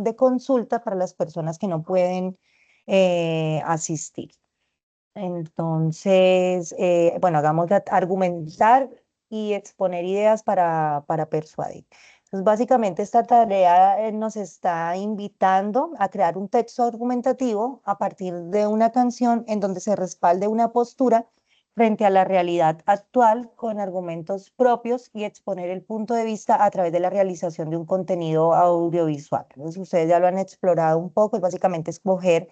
de consulta para las personas que no pueden asistir. Entonces, bueno, hagamos argumentar y exponer ideas para persuadir. Entonces, básicamente esta tarea nos está invitando a crear un texto argumentativo a partir de una canción en donde se respalde una postura frente a la realidad actual con argumentos propios y exponer el punto de vista a través de la realización de un contenido audiovisual. Entonces, ustedes ya lo han explorado un poco, es básicamente escoger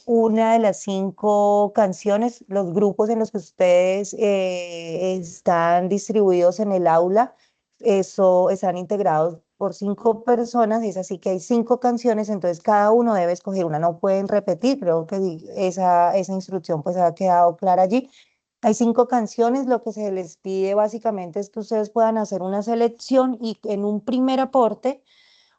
una de las 5 canciones, los grupos en los que ustedes están distribuidos en el aula, eso están integrados por 5 personas, es así que hay 5 canciones, entonces cada uno debe escoger una, no pueden repetir, creo que esa instrucción pues ha quedado clara allí. Hay 5 canciones, lo que se les pide básicamente es que ustedes puedan hacer una selección y en un primer aporte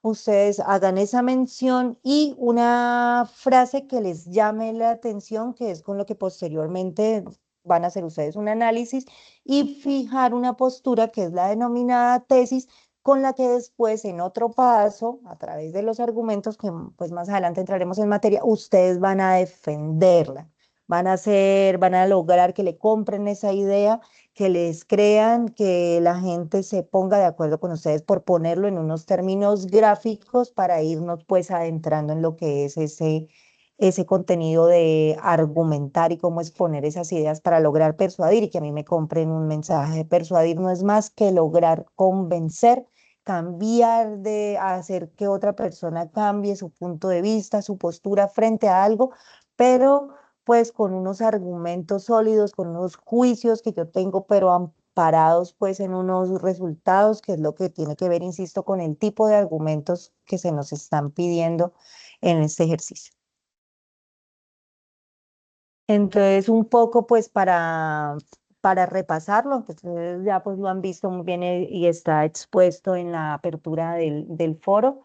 ustedes hagan esa mención y una frase que les llame la atención, que es con lo que posteriormente van a hacer ustedes un análisis y fijar una postura que es la denominada tesis, con la que después en otro paso, a través de los argumentos que pues más adelante entraremos en materia, ustedes van a defenderla. Van a lograr que le compren esa idea, que les crean, que la gente se ponga de acuerdo con ustedes por ponerlo en unos términos gráficos para irnos pues adentrando en lo que es ese contenido de argumentar y cómo exponer esas ideas para lograr persuadir y que a mí me compren un mensaje. Persuadir no es más que lograr convencer, cambiar de hacer que otra persona cambie su punto de vista, su postura frente a algo, pero pues con unos argumentos sólidos, con unos juicios que yo tengo, pero amparados pues en unos resultados, que es lo que tiene que ver, insisto, con el tipo de argumentos que se nos están pidiendo en este ejercicio. Entonces, un poco pues para repasarlo, pues ustedes ya pues lo han visto muy bien y está expuesto en la apertura del foro,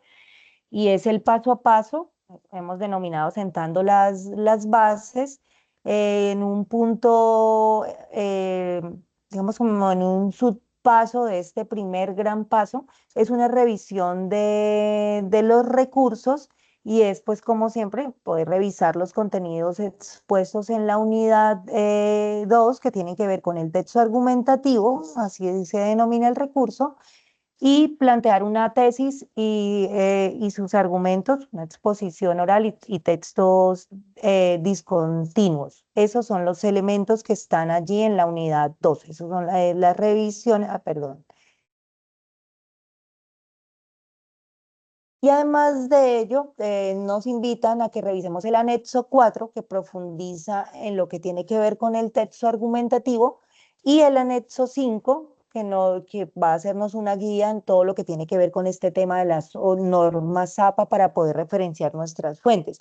y es el paso a paso, hemos denominado sentando las bases en un punto, digamos como en un subpaso de este primer gran paso, es una revisión de los recursos y es pues como siempre poder revisar los contenidos expuestos en la unidad 2 que tienen que ver con el texto argumentativo, así se denomina el recurso, y plantear una tesis y sus argumentos, una exposición oral y textos discontinuos. Esos son los elementos que están allí en la unidad 2. Esos son las revisiones, perdón. Y además de ello, nos invitan a que revisemos el anexo 4, que profundiza en lo que tiene que ver con el texto argumentativo, y el anexo 5, que va a hacernos una guía en todo lo que tiene que ver con este tema de las normas APA para poder referenciar nuestras fuentes.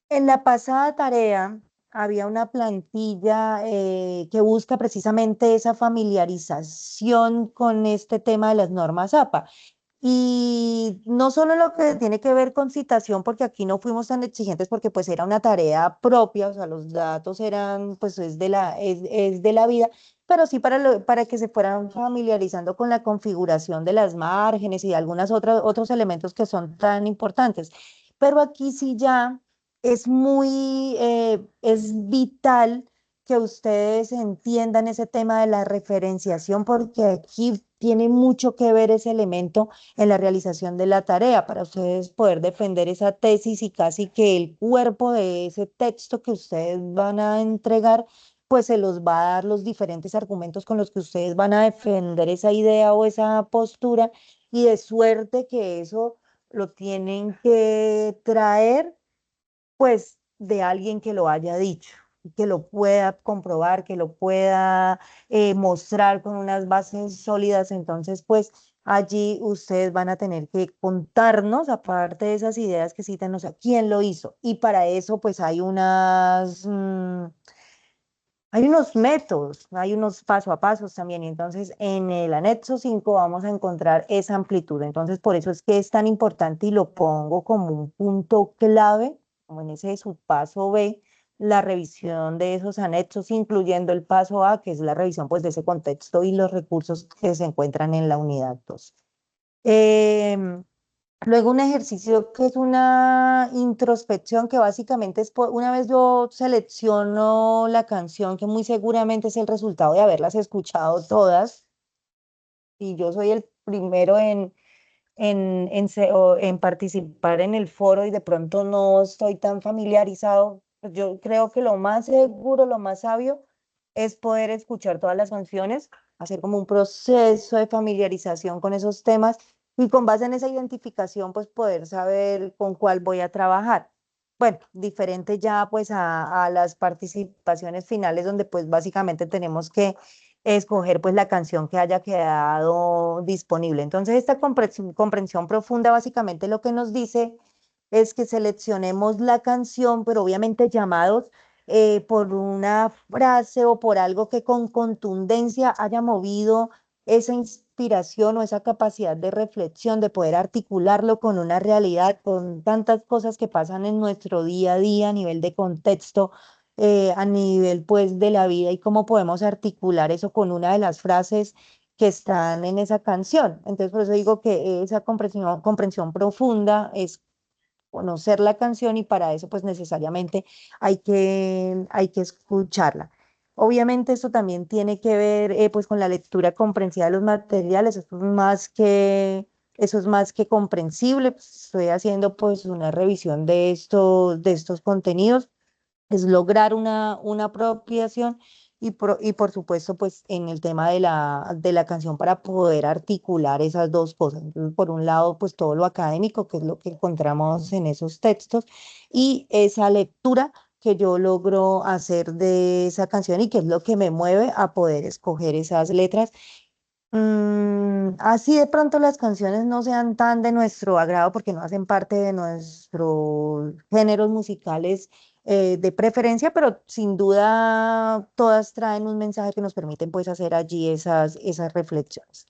En la pasada tarea había una plantilla que busca precisamente esa familiarización con este tema de las normas APA. Y no solo lo que tiene que ver con citación, porque aquí no fuimos tan exigentes porque pues era una tarea propia, o sea, los datos eran, pues es de la vida, pero sí para que se fueran familiarizando con la configuración de las márgenes y algunos otros elementos que son tan importantes. Pero aquí sí ya es vital que ustedes entiendan ese tema de la referenciación, porque aquí tiene mucho que ver ese elemento en la realización de la tarea, para ustedes poder defender esa tesis y casi que el cuerpo de ese texto que ustedes van a entregar, pues se los va a dar los diferentes argumentos con los que ustedes van a defender esa idea o esa postura, y de suerte que eso lo tienen que traer pues de alguien que lo haya dicho, que lo pueda comprobar, que lo pueda mostrar con unas bases sólidas. Entonces, pues allí ustedes van a tener que contarnos, aparte de esas ideas que citan, o sea, quién lo hizo. Y para eso, pues hay unos métodos, hay unos paso a pasos también. Y entonces, en el anexo 5 vamos a encontrar esa amplitud. Entonces, por eso es que es tan importante y lo pongo como un punto clave, como en ese subpaso B, la revisión de esos anexos, incluyendo el paso A, que es la revisión pues de ese contexto y los recursos que se encuentran en la unidad 2. Luego un ejercicio que es una introspección que básicamente es, una vez yo selecciono la canción, que muy seguramente es el resultado de haberlas escuchado todas, y yo soy el primero en participar en el foro y de pronto no estoy tan familiarizado, pues yo creo que lo más seguro, lo más sabio es poder escuchar todas las canciones, hacer como un proceso de familiarización con esos temas y con base en esa identificación, pues poder saber con cuál voy a trabajar. Bueno, diferente ya pues a las participaciones finales donde pues básicamente tenemos que escoger pues la canción que haya quedado disponible. Entonces, esta comprensión profunda básicamente lo que nos dice es que seleccionemos la canción, pero obviamente llamados por una frase o por algo que con contundencia haya movido esa inspiración o esa capacidad de reflexión, de poder articularlo con una realidad, con tantas cosas que pasan en nuestro día a día a nivel de contexto, a nivel pues de la vida y cómo podemos articular eso con una de las frases que están en esa canción. Entonces, por eso digo que esa comprensión profunda es conocer la canción y para eso pues necesariamente hay que escucharla. Obviamente esto también tiene que ver pues con la lectura comprensiva de los materiales, eso es más que comprensible, pues, estoy haciendo pues una revisión de estos contenidos, es lograr una apropiación y por supuesto, pues en el tema de la canción para poder articular esas dos cosas. Entonces, por un lado, pues todo lo académico, que es lo que encontramos en esos textos, y esa lectura que yo logro hacer de esa canción y que es lo que me mueve a poder escoger esas letras. Así de pronto las canciones no sean tan de nuestro agrado porque no hacen parte de nuestros géneros musicales de preferencia, pero sin duda todas traen un mensaje que nos permiten pues hacer allí esas reflexiones.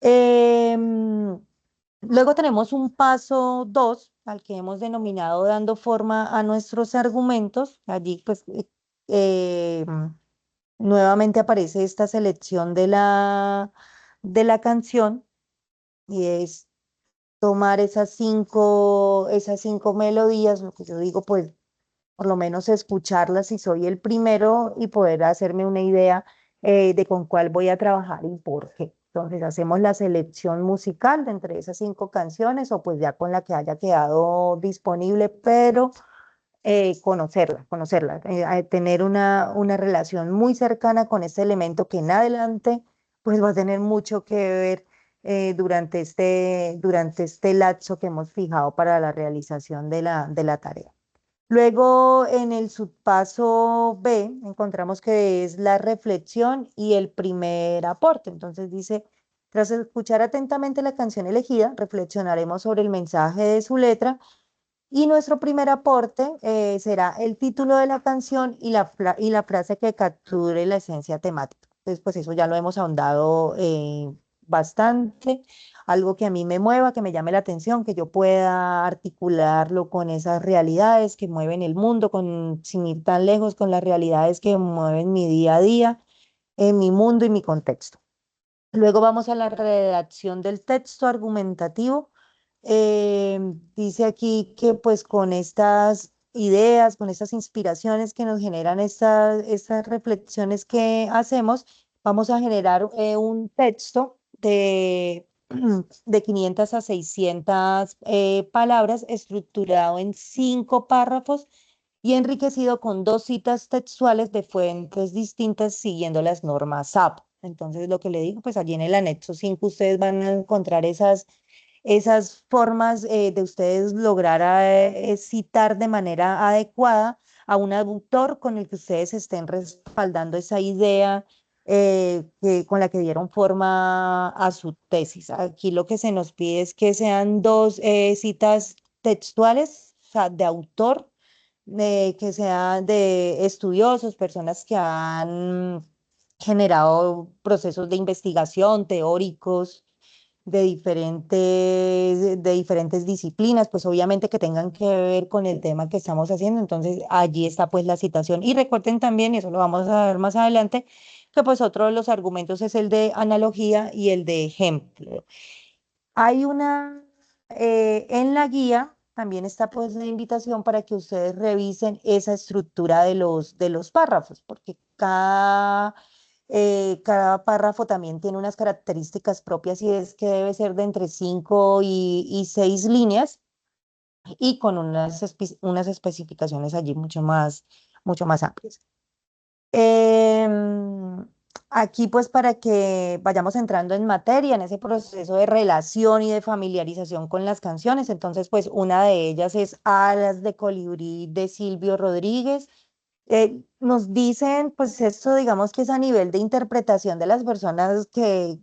Em, Luego tenemos un paso 2 al que hemos denominado dando forma a nuestros argumentos. Allí pues nuevamente aparece esta selección de la canción y es tomar esas cinco melodías, lo que yo digo, pues por lo menos escucharlas si soy el primero y poder hacerme una idea de con cuál voy a trabajar y por qué. Entonces hacemos la selección musical de entre esas cinco canciones o pues ya con la que haya quedado disponible, pero conocerla, tener una relación muy cercana con este elemento que en adelante pues va a tener mucho que ver durante este lapso que hemos fijado para la realización de la tarea. Luego, en el subpaso B, encontramos que es la reflexión y el primer aporte. Entonces dice, tras escuchar atentamente la canción elegida, reflexionaremos sobre el mensaje de su letra y nuestro primer aporte será el título de la canción y la frase que capture la esencia temática. Entonces, pues eso ya lo hemos ahondado bastante. Algo que a mí me mueva, que me llame la atención, que yo pueda articularlo con esas realidades que mueven el mundo, sin ir tan lejos, con las realidades que mueven mi día a día, en mi mundo y mi contexto. Luego vamos a la redacción del texto argumentativo. Eh, Dice aquí que pues con estas ideas, con estas inspiraciones que nos generan estas reflexiones que hacemos, vamos a generar un texto de 500 a 600 palabras estructurado en 5 párrafos y enriquecido con 2 citas textuales de fuentes distintas siguiendo las normas SAP. Entonces, lo que le digo, pues allí en el anexo 5 ustedes van a encontrar esas formas de ustedes lograr citar de manera adecuada a un autor con el que ustedes estén respaldando esa idea con la que dieron forma a su tesis. Aquí lo que se nos pide es que sean 2 citas textuales, o sea, de autor, que sean de estudiosos, personas que han generado procesos de investigación teóricos de diferentes disciplinas, pues obviamente que tengan que ver con el tema que estamos haciendo. Entonces, allí está pues la citación. Y recuerden también, y eso lo vamos a ver más adelante, que pues otro de los argumentos es el de analogía y el de ejemplo. Hay una En la guía también está pues la invitación para que ustedes revisen esa estructura de los párrafos, porque cada párrafo también tiene unas características propias y es que debe ser de entre 5 y 6 líneas y con unas especificaciones allí mucho más amplias. Em, Aquí pues para que vayamos entrando en materia, en ese proceso de relación y de familiarización con las canciones, entonces pues una de ellas es Alas de Colibrí de Silvio Rodríguez. Nos dicen pues esto digamos que es a nivel de interpretación de las personas que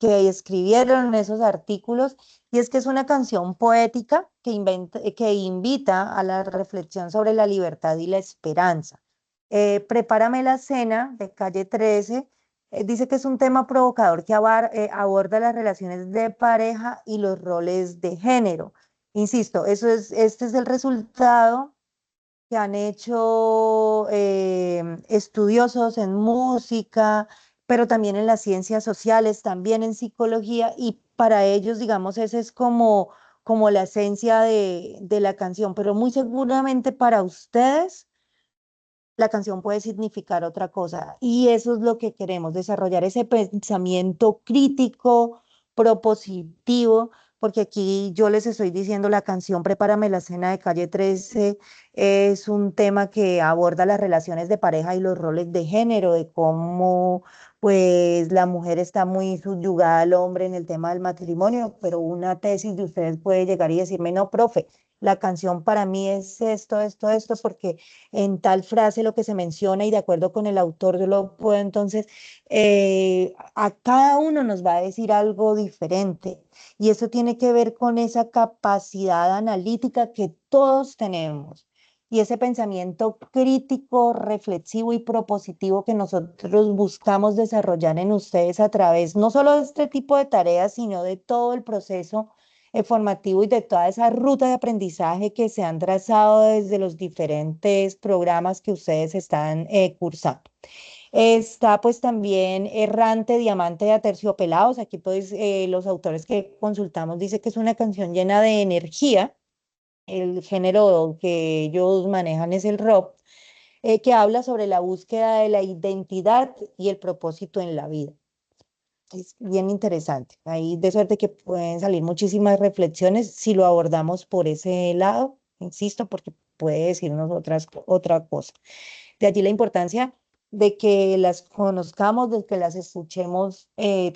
escribieron esos artículos y es que es una canción poética que invita a la reflexión sobre la libertad y la esperanza. Prepárame la cena de Calle 13. Dice que es un tema provocador que aborda las relaciones de pareja y los roles de género. Insisto, este es el resultado que han hecho estudiosos en música, pero también en las ciencias sociales, también en psicología, y para ellos, digamos, esa es como la esencia de la canción, pero muy seguramente para ustedes la canción puede significar otra cosa. Y eso es lo que queremos, desarrollar ese pensamiento crítico, propositivo, porque aquí yo les estoy diciendo la canción Prepárame la cena de Calle 13 es un tema que aborda las relaciones de pareja y los roles de género, de cómo pues la mujer está muy subyugada al hombre en el tema del matrimonio, pero una tesis de ustedes puede llegar y decirme, no, profe, la canción para mí es esto, porque en tal frase lo que se menciona y de acuerdo con el autor yo lo puedo entonces, a cada uno nos va a decir algo diferente y eso tiene que ver con esa capacidad analítica que todos tenemos y ese pensamiento crítico, reflexivo y propositivo que nosotros buscamos desarrollar en ustedes a través no solo de este tipo de tareas, sino de todo el proceso formativo y de toda esa ruta de aprendizaje que se han trazado desde los diferentes programas que ustedes están cursando. Está pues también Errante, Diamante de Aterciopelados. Aquí pues los autores que consultamos dice que es una canción llena de energía. El género que ellos manejan es el rock, que habla sobre la búsqueda de la identidad y el propósito en la vida. Es bien interesante. Ahí de suerte que pueden salir muchísimas reflexiones si lo abordamos por ese lado, insisto, porque puede decirnos otra cosa. De allí la importancia de que las conozcamos, de que las escuchemos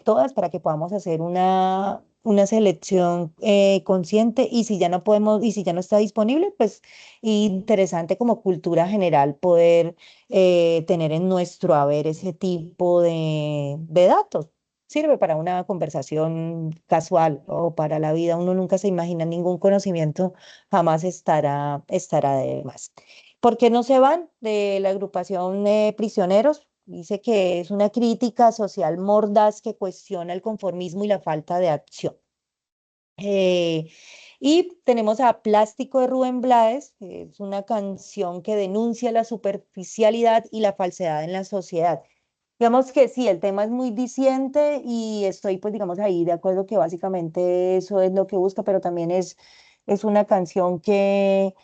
todas para que podamos hacer una selección consciente y si ya no podemos, y si ya no está disponible, pues interesante como cultura general poder tener en nuestro haber ese tipo de datos. Sirve para una conversación casual o para la vida. Uno nunca se imagina ningún conocimiento, jamás estará de más. ¿Por qué no se van de la agrupación Prisioneros? Dice que es una crítica social mordaz que cuestiona el conformismo y la falta de acción. Eh, y tenemos a Plástico de Rubén Blades, que es una canción que denuncia la superficialidad y la falsedad en la sociedad. Digamos que sí, el tema es muy diciente y estoy pues digamos ahí de acuerdo que básicamente eso es lo que busca, pero también es una canción que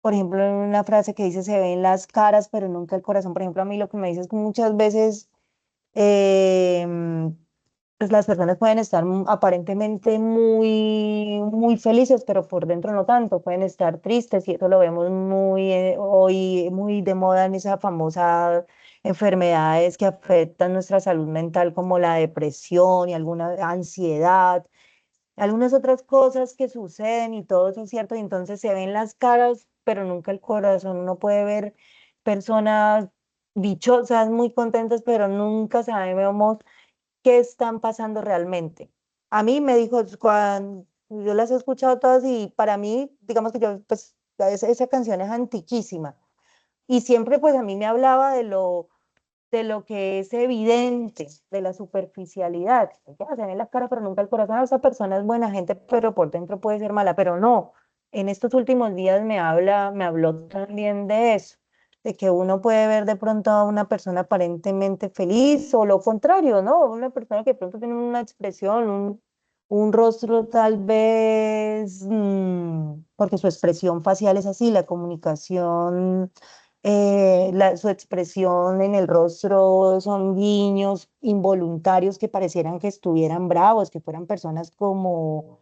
por ejemplo, en una frase que dice se ven las caras, pero nunca el corazón. Por ejemplo, a mí lo que me dice es que muchas veces pues las personas pueden estar aparentemente muy felices, pero por dentro no tanto, pueden estar tristes y eso lo vemos muy hoy muy de moda en esa famosa enfermedades que afectan nuestra salud mental como la depresión y alguna ansiedad algunas otras cosas que suceden y todo eso es cierto, y entonces se ven las caras, pero nunca el corazón. Uno puede ver personas dichosas, muy contentas, pero nunca sabemos qué están pasando realmente. A mí me dijo, cuando yo las he escuchado todas y para mí, digamos que yo, pues esa canción es antiquísima. Y siempre pues a mí me hablaba de lo que es evidente, de la superficialidad. Ya se ve en la cara, pero nunca el corazón. Esa persona es buena gente, pero por dentro puede ser mala, pero no. En estos últimos días me habló también de eso, de que uno puede ver de pronto a una persona aparentemente feliz o lo contrario, ¿no? Una persona que de pronto tiene una expresión, Un rostro tal vez, porque su expresión facial es así, la comunicación, su expresión en el rostro son guiños involuntarios que parecieran que estuvieran bravos, que fueran personas como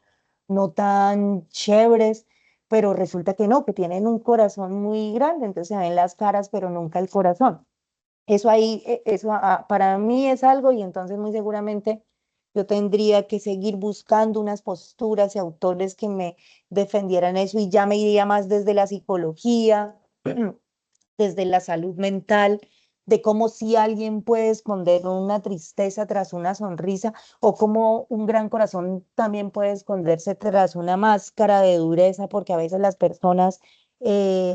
no tan chéveres, pero resulta que no, que tienen un corazón muy grande, entonces se ven las caras, pero nunca el corazón. Eso ahí, eso para mí es algo y entonces muy seguramente yo tendría que seguir buscando unas posturas y autores que me defendieran eso y ya me iría más desde la psicología, desde la salud mental, de cómo si alguien puede esconder una tristeza tras una sonrisa o cómo un gran corazón también puede esconderse tras una máscara de dureza, porque a veces las personas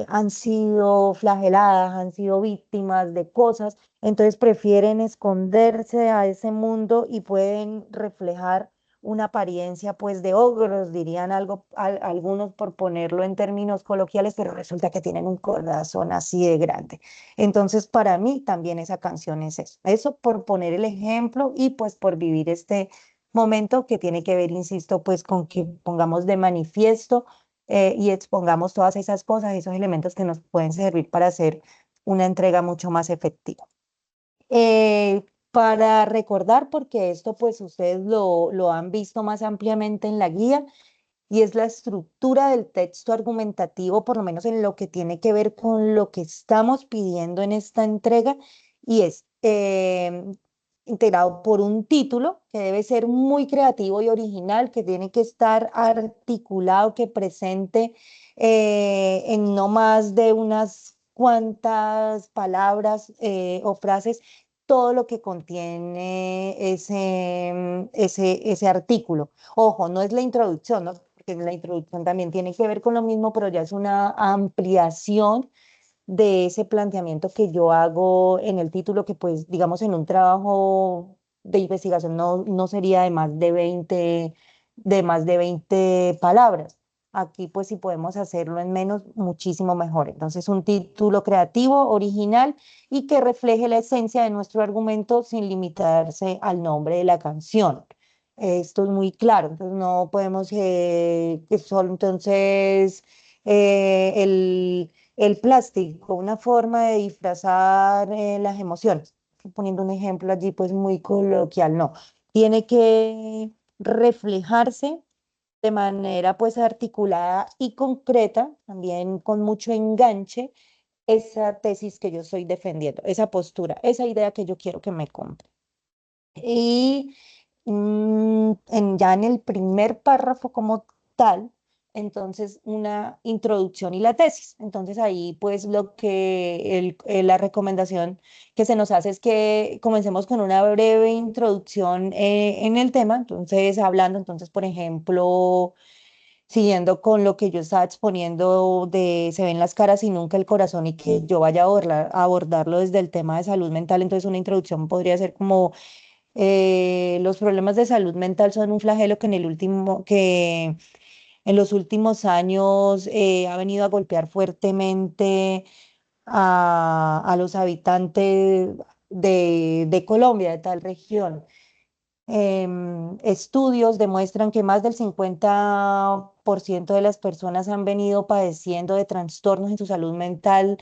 han sido flageladas, han sido víctimas de cosas, entonces prefieren esconderse a ese mundo y pueden reflejar una apariencia pues de ogros, dirían algo, algunos por ponerlo en términos coloquiales, pero resulta que tienen un corazón así de grande. Entonces, para mí también esa canción es eso. Eso por poner el ejemplo y pues por vivir este momento que tiene que ver, insisto, pues con que pongamos de manifiesto y expongamos todas esas cosas, esos elementos que nos pueden servir para hacer una entrega mucho más efectiva. Para recordar, porque esto pues ustedes lo han visto más ampliamente en la guía, y es la estructura del texto argumentativo, por lo menos en lo que tiene que ver con lo que estamos pidiendo en esta entrega, y es integrado por un título que debe ser muy creativo y original, que tiene que estar articulado, que presente en no más de unas cuantas palabras o frases todo lo que contiene ese artículo. Ojo, no es la introducción, ¿no? Porque la introducción también tiene que ver con lo mismo, pero ya es una ampliación de ese planteamiento que yo hago en el título, que pues, digamos, en un trabajo de investigación no sería de más de 20 palabras. Aquí, pues, si podemos hacerlo en menos, muchísimo mejor. Entonces, un título creativo, original y que refleje la esencia de nuestro argumento sin limitarse al nombre de la canción. Esto es muy claro, entonces no podemos que solo entonces el plástico, una forma de disfrazar las emociones. Poniendo un ejemplo allí, pues muy coloquial, no. Tiene que reflejarse de manera pues articulada y concreta, también con mucho enganche, esa tesis que yo estoy defendiendo, esa postura, esa idea que yo quiero que me compre. Y ya en el primer párrafo como tal, entonces una introducción y la tesis. Entonces ahí pues lo que la recomendación que se nos hace es que comencemos con una breve introducción en el tema. Entonces hablando, entonces por ejemplo, siguiendo con lo que yo estaba exponiendo de se ven las caras y nunca el corazón y que yo vaya a abordarlo desde el tema de salud mental, entonces una introducción podría ser como los problemas de salud mental son un flagelo que en los últimos años ha venido a golpear fuertemente a los habitantes de Colombia, de tal región. Estudios demuestran que más del 50% de las personas han venido padeciendo de trastornos en su salud mental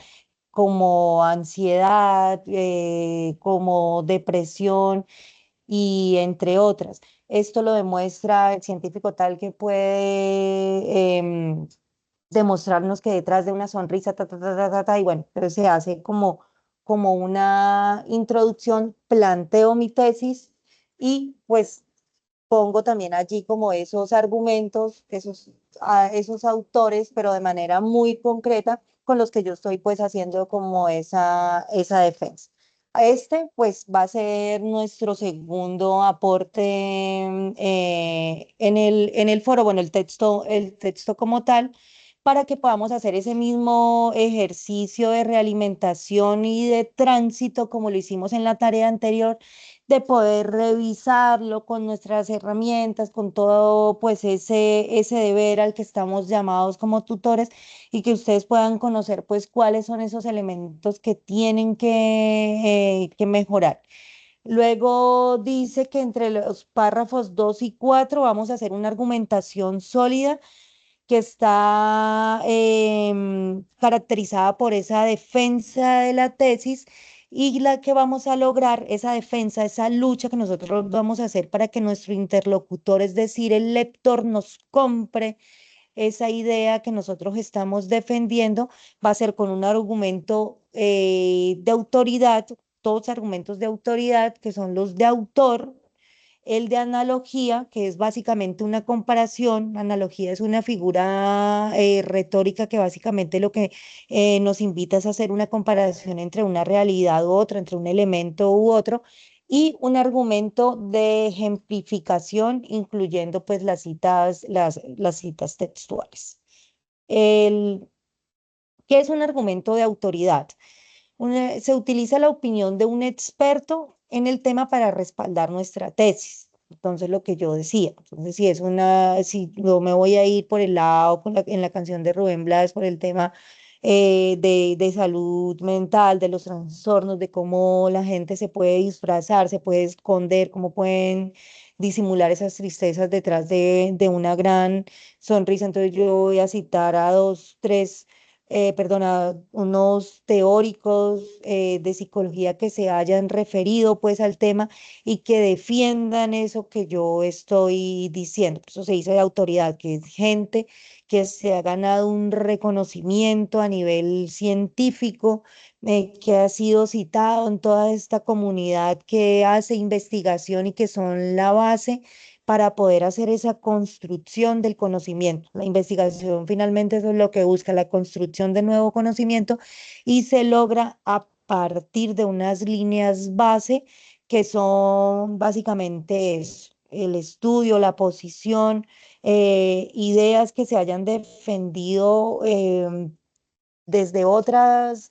como ansiedad, como depresión y entre otras. Esto lo demuestra el científico tal que puede demostrarnos que detrás de una sonrisa, y bueno, pero se hace como una introducción, planteo mi tesis y pues pongo también allí como esos argumentos, esos autores, pero de manera muy concreta con los que yo estoy pues haciendo como esa defensa. Este pues va a ser nuestro segundo aporte en el foro, bueno, el texto como tal, para que podamos hacer ese mismo ejercicio de realimentación y de tránsito como lo hicimos en la tarea anterior, de poder revisarlo con nuestras herramientas, con todo pues ese deber al que estamos llamados como tutores y que ustedes puedan conocer pues cuáles son esos elementos que tienen que mejorar. Luego dice que entre los párrafos 2 y 4 vamos a hacer una argumentación sólida que está caracterizada por esa defensa de la tesis y la que vamos a lograr, esa defensa, esa lucha que nosotros vamos a hacer para que nuestro interlocutor, es decir, el lector, nos compre esa idea que nosotros estamos defendiendo, va a ser con un argumento de autoridad, todos argumentos de autoridad que son los de autor, el de analogía, que es básicamente una comparación. Analogía es una figura retórica que básicamente lo que nos invita es a hacer una comparación entre una realidad u otra, entre un elemento u otro, y un argumento de ejemplificación, incluyendo pues las citas textuales. El, ¿Qué es un argumento de autoridad? Se utiliza la opinión de un experto en el tema para respaldar nuestra tesis. Entonces, lo que yo decía, entonces, si yo me voy a ir por el lado, en la canción de Rubén Blades, por el tema de salud mental, de los trastornos, de cómo la gente se puede disfrazar, se puede esconder, cómo pueden disimular esas tristezas detrás de una gran sonrisa. Entonces, yo voy a citar a dos, tres perdona, unos teóricos de psicología que se hayan referido pues al tema y que defiendan eso que yo estoy diciendo. Por eso se dice de autoridad, que es gente que se ha ganado un reconocimiento a nivel científico, que ha sido citado en toda esta comunidad que hace investigación y que son la base para poder hacer esa construcción del conocimiento. La investigación finalmente eso es lo que busca, la construcción de nuevo conocimiento y se logra a partir de unas líneas base que son básicamente eso, el estudio, la posición, ideas que se hayan defendido desde otras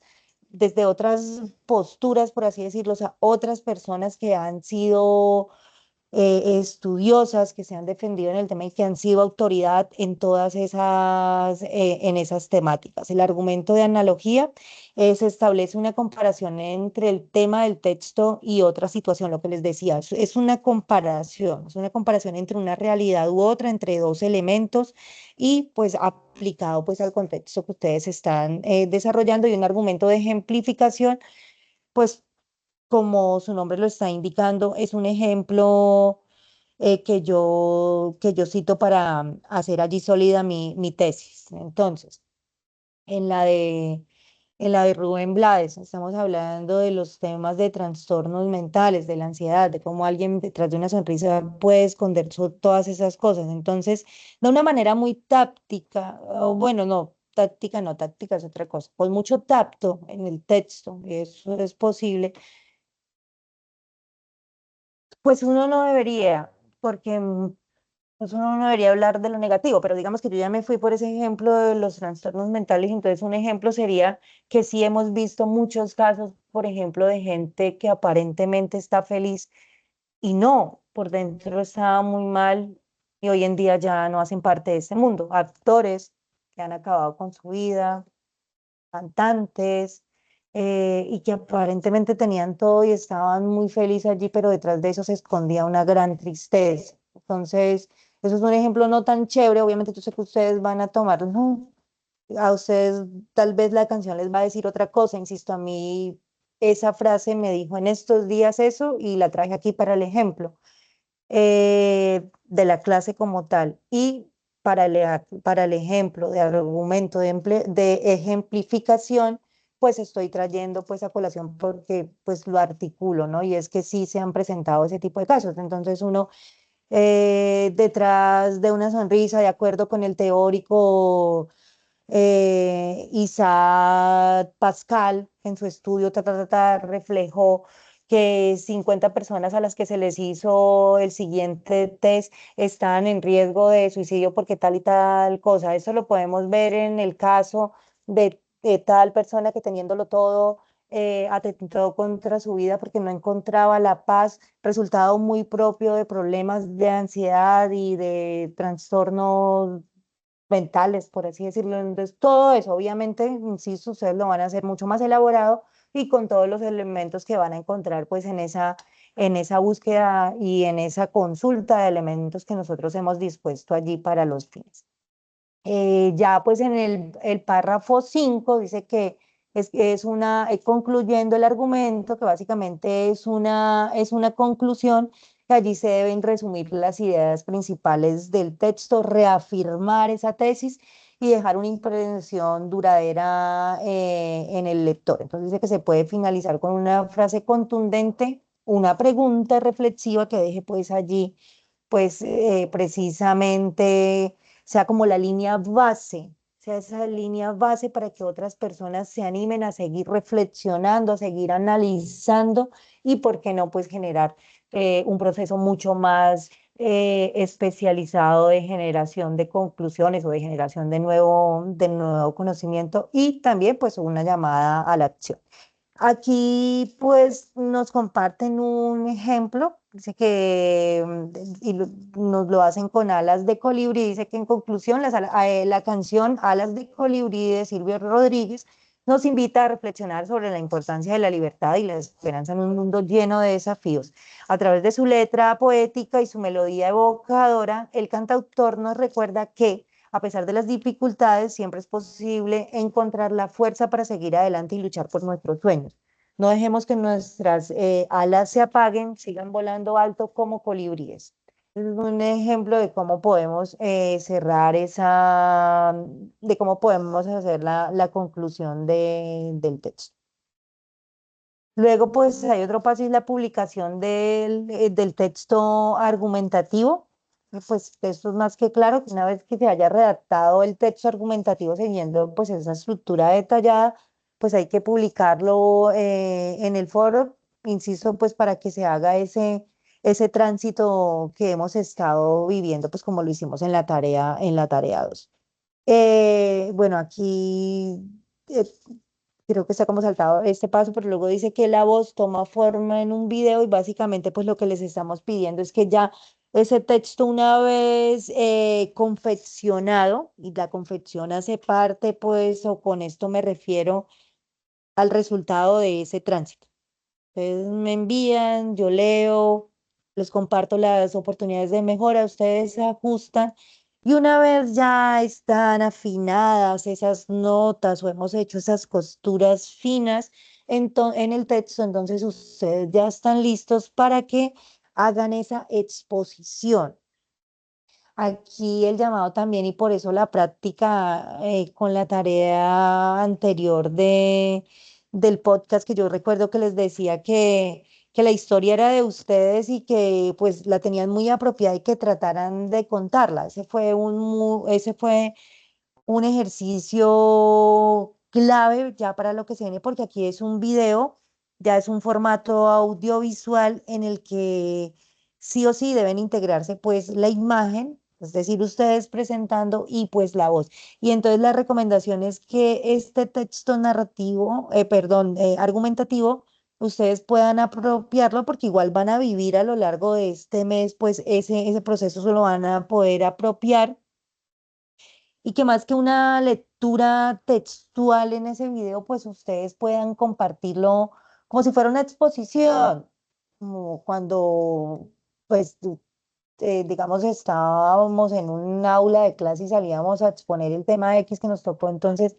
desde otras posturas, por así decirlo, o sea, otras personas que han sido estudiosas que se han defendido en el tema y que han sido autoridad en todas en esas temáticas. El argumento de analogía se establece una comparación entre el tema del texto y otra situación, lo que les decía, es una comparación entre una realidad u otra, entre dos elementos y pues aplicado pues al contexto que ustedes están desarrollando y un argumento de ejemplificación, pues como su nombre lo está indicando, es un ejemplo que yo cito para hacer allí sólida mi tesis. Entonces, en la de, en la de Rubén Blades, estamos hablando de los temas de trastornos mentales, de la ansiedad, de cómo alguien detrás de una sonrisa puede esconder todas esas cosas. Entonces, de una manera muy táctica, o bueno, no. Táctica no, táctica es otra cosa. Con mucho tacto en el texto, eso es posible, pues uno no debería, porque pues uno no debería hablar de lo negativo, pero digamos que yo ya me fui por ese ejemplo de los trastornos mentales, entonces un ejemplo sería que sí hemos visto muchos casos, por ejemplo, de gente que aparentemente está feliz y no, por dentro está muy mal y hoy en día ya no hacen parte de ese mundo. Actores que han acabado con su vida, cantantes, y que aparentemente tenían todo y estaban muy felices allí, pero detrás de eso se escondía una gran tristeza. Entonces, eso es un ejemplo no tan chévere, obviamente yo sé que ustedes van a tomar, no, a ustedes tal vez la canción les va a decir otra cosa, insisto, a mí esa frase me dijo en estos días eso y la traje aquí para el ejemplo de la clase como tal. Y para el ejemplo de argumento de ejemplificación, pues estoy trayendo pues a colación porque pues lo articulo, ¿no? Y es que sí se han presentado ese tipo de casos. Entonces uno detrás de una sonrisa, de acuerdo con el teórico Isaac Pascal, en su estudio, reflejó que 50 personas a las que se les hizo el siguiente test estaban en riesgo de suicidio porque tal y tal cosa. Eso lo podemos ver en el caso de tal persona que teniéndolo todo atentó contra su vida porque no encontraba la paz, resultado muy propio de problemas de ansiedad y de trastornos mentales, por así decirlo. Entonces, todo eso, obviamente, insisto, ustedes lo van a hacer mucho más elaborado y con todos los elementos que van a encontrar, pues, en esa búsqueda y en esa consulta de elementos que nosotros hemos dispuesto allí para los fines. Ya pues en el párrafo 5 dice que es una, concluyendo el argumento, que básicamente es una conclusión, que allí se deben resumir las ideas principales del texto, reafirmar esa tesis y dejar una impresión duradera en el lector. Entonces dice que se puede finalizar con una frase contundente, una pregunta reflexiva que deje pues allí, pues precisamente sea como la línea base, sea esa línea base para que otras personas se animen a seguir reflexionando, a seguir analizando y, ¿por qué no?, pues generar un proceso mucho más especializado de generación de conclusiones o de generación de nuevo conocimiento y también pues una llamada a la acción. Aquí pues nos comparten un ejemplo, dice que nos lo hacen con Alas de Colibrí, dice que en conclusión la canción Alas de Colibrí de Silvio Rodríguez nos invita a reflexionar sobre la importancia de la libertad y la esperanza en un mundo lleno de desafíos. A través de su letra poética y su melodía evocadora, el cantautor nos recuerda que a pesar de las dificultades, siempre es posible encontrar la fuerza para seguir adelante y luchar por nuestros sueños. No dejemos que nuestras alas se apaguen, sigan volando alto como colibríes. Es un ejemplo de cómo podemos cerrar de cómo podemos hacer la conclusión del texto. Luego, pues hay otro paso y es la publicación del texto argumentativo. Pues esto es más que claro que una vez que se haya redactado el texto argumentativo siguiendo pues esa estructura detallada, pues hay que publicarlo en el foro, insisto, pues para que se haga ese tránsito que hemos estado viviendo, pues como lo hicimos en la tarea 2. Bueno, aquí eh, creo que está como saltado este paso, pero luego dice que la voz toma forma en un video y básicamente pues lo que les estamos pidiendo es que ya ese texto una vez confeccionado, y la confección hace parte pues, o con esto me refiero al resultado de ese tránsito. Ustedes me envían, yo leo, les comparto las oportunidades de mejora, ustedes se ajustan y una vez ya están afinadas esas notas o hemos hecho esas costuras finas en el texto, entonces ustedes ya están listos para que hagan esa exposición. Aquí el llamado también y por eso la práctica con la tarea anterior del podcast, que yo recuerdo que les decía que la historia era de ustedes y que pues la tenían muy apropiada y que trataran de contarla. Ese fue un ejercicio clave ya para lo que se viene, porque aquí es un video, ya es un formato audiovisual en el que sí o sí deben integrarse pues la imagen, es decir, ustedes presentando y pues la voz. Y entonces la recomendación es que este texto narrativo, perdón, argumentativo, ustedes puedan apropiarlo porque igual van a vivir a lo largo de este mes, pues ese proceso se lo van a poder apropiar y que más que una lectura textual en ese video, pues ustedes puedan compartirlo como si fuera una exposición, como cuando, pues, digamos, estábamos en un aula de clase y salíamos a exponer el tema X que nos tocó, entonces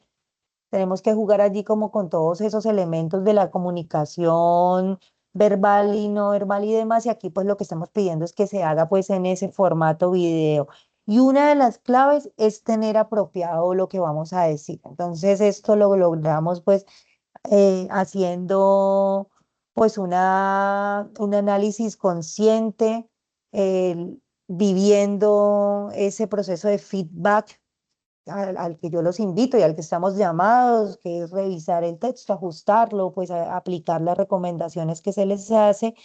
tenemos que jugar allí como con todos esos elementos de la comunicación verbal y no verbal y demás, y aquí pues lo que estamos pidiendo es que se haga pues en ese formato video. Y una de las claves es tener apropiado lo que vamos a decir. Entonces esto lo logramos pues haciendo pues un análisis consciente, viviendo ese proceso de feedback al que yo los invito y al que estamos llamados, que es revisar el texto, ajustarlo, pues aplicar las recomendaciones que se les hace.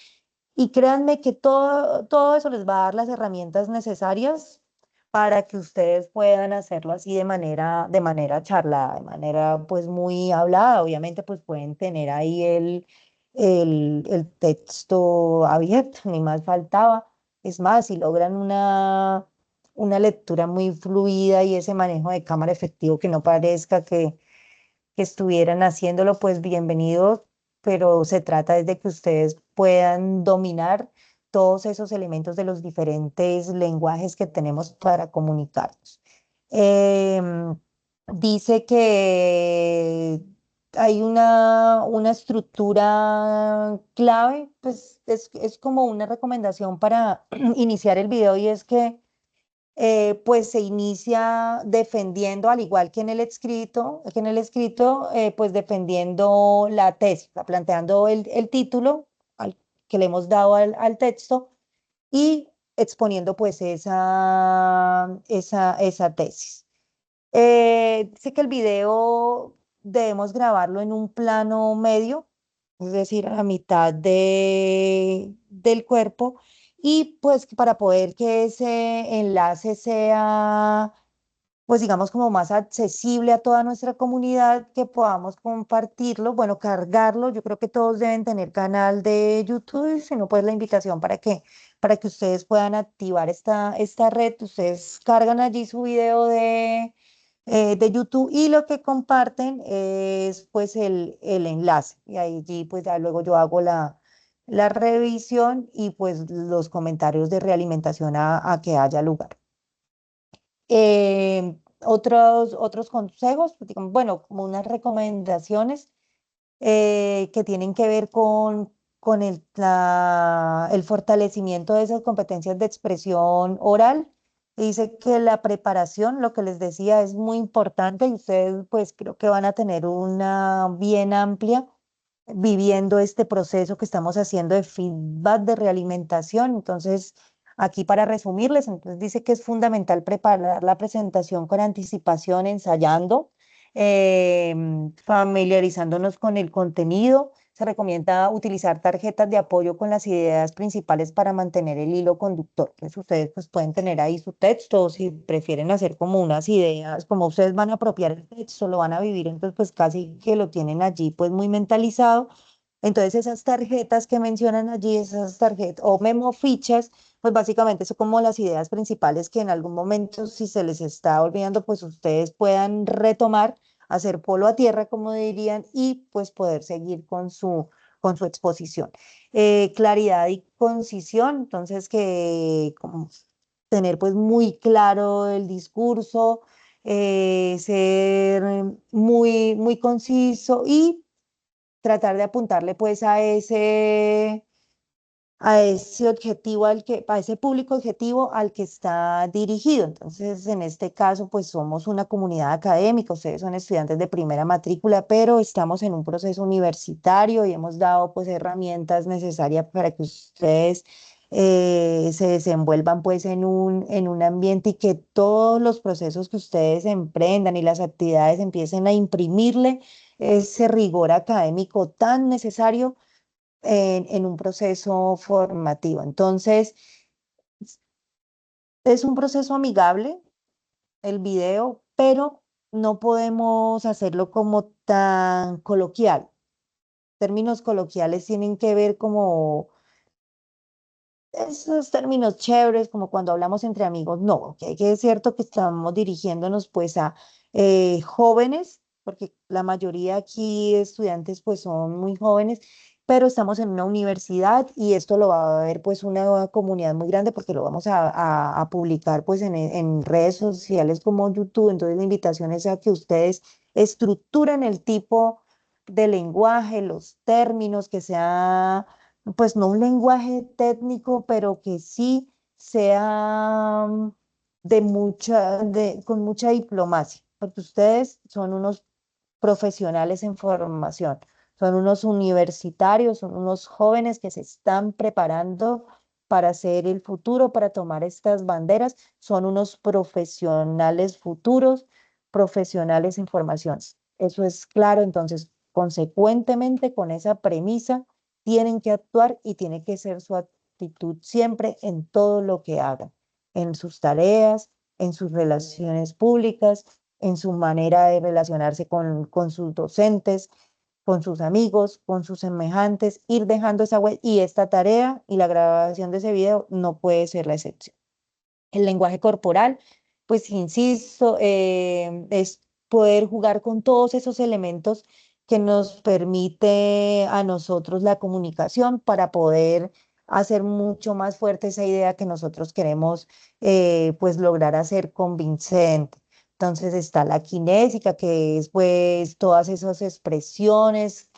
Y créanme que todo eso les va a dar las herramientas necesarias para que ustedes puedan hacerlo así de manera charlada, de manera pues muy hablada. Obviamente pues pueden tener ahí el texto abierto, ni más faltaba. Es más, si logran una lectura muy fluida y ese manejo de cámara efectivo que no parezca que estuvieran haciéndolo, pues bienvenido. pero se trata de que ustedes puedan dominar todos esos elementos de los diferentes lenguajes que tenemos para comunicarnos. Em, Dice que hay una estructura clave, pues es como una recomendación para iniciar el video y es que pues se inicia defendiendo, al igual que en el escrito, pues defendiendo la tesis, o sea, planteando el título que le hemos dado al texto y exponiendo pues esa tesis. Dice que el video debemos grabarlo en un plano medio, es decir, a la mitad del cuerpo, y pues para poder que ese enlace sea, pues digamos, como más accesible a toda nuestra comunidad, que podamos compartirlo, bueno, cargarlo. Yo creo que todos deben tener canal de YouTube, si no, pues la invitación para que ustedes puedan activar esta red. Ustedes cargan allí su video de YouTube y lo que comparten es pues el enlace. Y allí pues ya luego yo hago la revisión y pues los comentarios de realimentación a que haya lugar. Otros consejos, pues, digamos, bueno, como unas recomendaciones que tienen que ver con el fortalecimiento de esas competencias de expresión oral. Dice que la preparación, lo que les decía, es muy importante y ustedes pues creo que van a tener una bien amplia viviendo este proceso que estamos haciendo de feedback, de realimentación. Entonces, aquí para resumirles, entonces dice que es fundamental preparar la presentación con anticipación, ensayando, familiarizándonos con el contenido. Se recomienda utilizar tarjetas de apoyo con las ideas principales para mantener el hilo conductor. Entonces ustedes pues pueden tener ahí su texto o si prefieren hacer como unas ideas, como ustedes van a apropiar el texto, lo van a vivir, entonces pues casi que lo tienen allí pues muy mentalizado. Entonces esas tarjetas que mencionan allí, esas tarjetas o memo fichas, pues básicamente son como las ideas principales que en algún momento, si se les está olvidando, pues ustedes puedan retomar, hacer polo a tierra, como dirían, y pues poder seguir con su exposición. Claridad y concisión, entonces que como tener pues muy claro el discurso, ser muy conciso y tratar de apuntarle pues a ese objetivo a ese público objetivo al que está dirigido. Entonces, en este caso, pues somos una comunidad académica, ustedes son estudiantes de primera matrícula, pero estamos en un proceso universitario y hemos dado pues herramientas necesarias para que ustedes se desenvuelvan pues en un ambiente y que todos los procesos que ustedes emprendan y las actividades empiecen a imprimirle ese rigor académico tan necesario en un proceso formativo. Entonces, es un proceso amigable el video, pero no podemos hacerlo como tan coloquial. Términos coloquiales tienen que ver como esos términos chéveres, como cuando hablamos entre amigos, no, que es cierto que estamos dirigiéndonos pues a jóvenes, porque la mayoría aquí de estudiantes pues son muy jóvenes, pero estamos en una universidad y esto lo va a ver pues una comunidad muy grande porque lo vamos a publicar pues en redes sociales como YouTube. Entonces la invitación es a que ustedes estructuren el tipo de lenguaje, los términos, que sea pues no un lenguaje técnico, pero que sí sea con mucha diplomacia, porque ustedes son unos profesionales en formación, son unos universitarios, son unos jóvenes que se están preparando para ser el futuro, para tomar estas banderas, son unos profesionales futuros, profesionales en formación. Eso es claro, entonces, consecuentemente con esa premisa tienen que actuar y tiene que ser su actitud siempre en todo lo que hagan, en sus tareas, en sus relaciones públicas, en su manera de relacionarse con sus docentes, con sus amigos, con sus semejantes, ir dejando esa huella y esta tarea y la grabación de ese video no puede ser la excepción. El lenguaje corporal, pues insisto, es poder jugar con todos esos elementos que nos permite a nosotros la comunicación para poder hacer mucho más fuerte esa idea que nosotros queremos pues lograr hacer convincente. Entonces está la kinésica, que es pues todas esas expresiones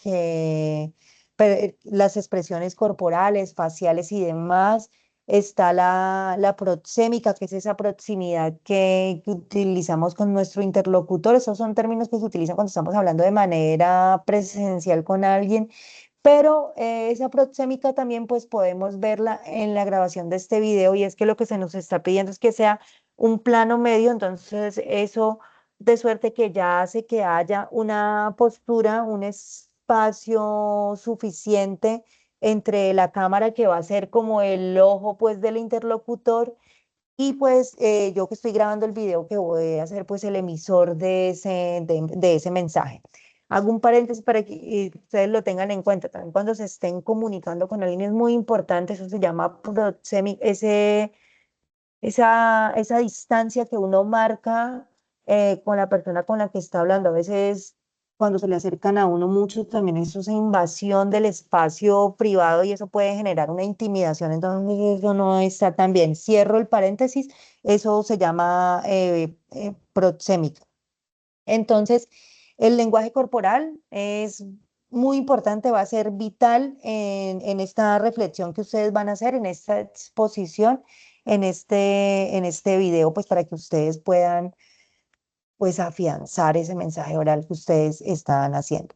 las expresiones corporales, faciales y demás. Está la proxémica, que es esa proximidad que utilizamos con nuestro interlocutor. Esos son términos que se utilizan cuando estamos hablando de manera presencial con alguien, pero esa proxémica también pues podemos verla en la grabación de este video, y es que lo que se nos está pidiendo es que sea un plano medio. Entonces eso de suerte que ya hace que haya una postura, un espacio suficiente entre la cámara, que va a ser como el ojo pues del interlocutor, y pues yo que estoy grabando el video, que voy a ser pues el emisor de ese mensaje. Hago un paréntesis para que ustedes lo tengan en cuenta. También cuando se estén comunicando con alguien es muy importante, eso se llama proxemic, esa distancia que uno marca con la persona con la que está hablando. A veces cuando se le acercan a uno mucho, también eso es invasión del espacio privado y eso puede generar una intimidación. Entonces eso no está tan bien. Cierro el paréntesis, eso se llama proxémica. Entonces, el lenguaje corporal es muy importante, va a ser vital en esta reflexión que ustedes van a hacer, en esta exposición, en este video, pues para que ustedes puedan pues afianzar ese mensaje oral que ustedes están haciendo.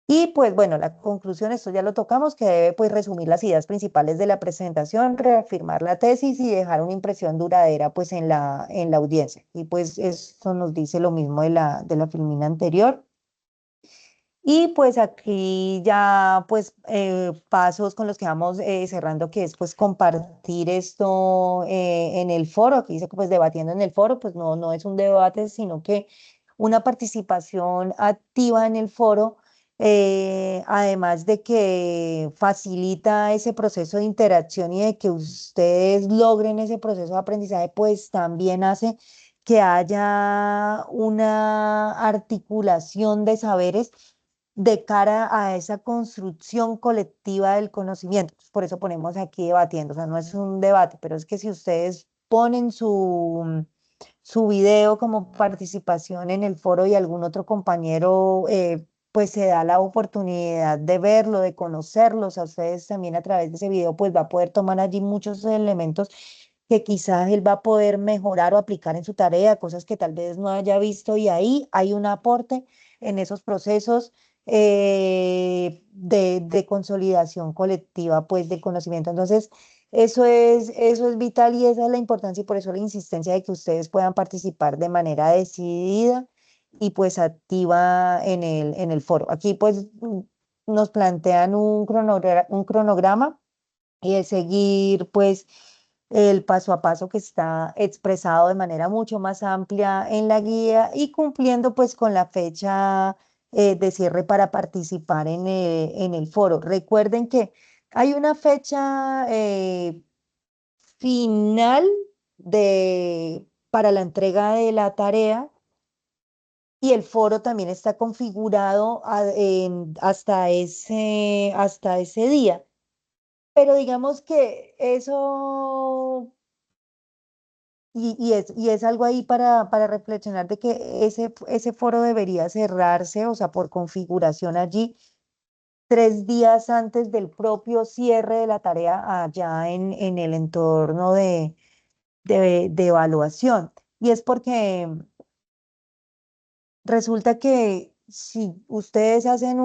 Y pues bueno, la conclusión, esto ya lo tocamos, que debe pues resumir las ideas principales de la presentación, reafirmar la tesis y dejar una impresión duradera pues en la audiencia. Y pues esto nos dice lo mismo de la filmina anterior. Y pues aquí ya pues pasos con los que vamos cerrando, que es pues compartir esto en el foro. Aquí dice que pues debatiendo en el foro, pues no es un debate, sino que una participación activa en el foro, además de que facilita ese proceso de interacción y de que ustedes logren ese proceso de aprendizaje, pues también hace que haya una articulación de saberes de cara a esa construcción colectiva del conocimiento. Por eso ponemos aquí debatiendo, o sea, no es un debate, pero es que si ustedes ponen su video como participación en el foro y algún otro compañero pues se da la oportunidad de verlo, de conocerlos a ustedes también a través de ese video, pues va a poder tomar allí muchos elementos que quizás él va a poder mejorar o aplicar en su tarea, cosas que tal vez no haya visto, y ahí hay un aporte en esos procesos de consolidación colectiva, pues, del conocimiento. Entonces, eso es vital y esa es la importancia, y por eso la insistencia de que ustedes puedan participar de manera decidida y pues activa en el foro. Aquí pues nos plantean un cronograma y es seguir pues el paso a paso que está expresado de manera mucho más amplia en la guía, y cumpliendo pues con la fecha de cierre para participar en el foro. Recuerden que hay una fecha final para la entrega de la tarea, y el foro también está configurado hasta ese día. Pero digamos que eso, y es algo ahí para reflexionar, de que ese foro debería cerrarse, o sea, por configuración allí, 3 días antes del propio cierre de la tarea allá en el entorno de evaluación. Y es porque resulta que si ustedes hacen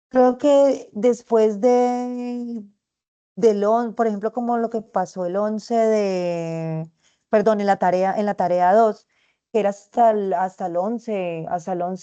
creo que después por ejemplo, como lo que pasó el 11 perdón, en la tarea 2, que era hasta el 11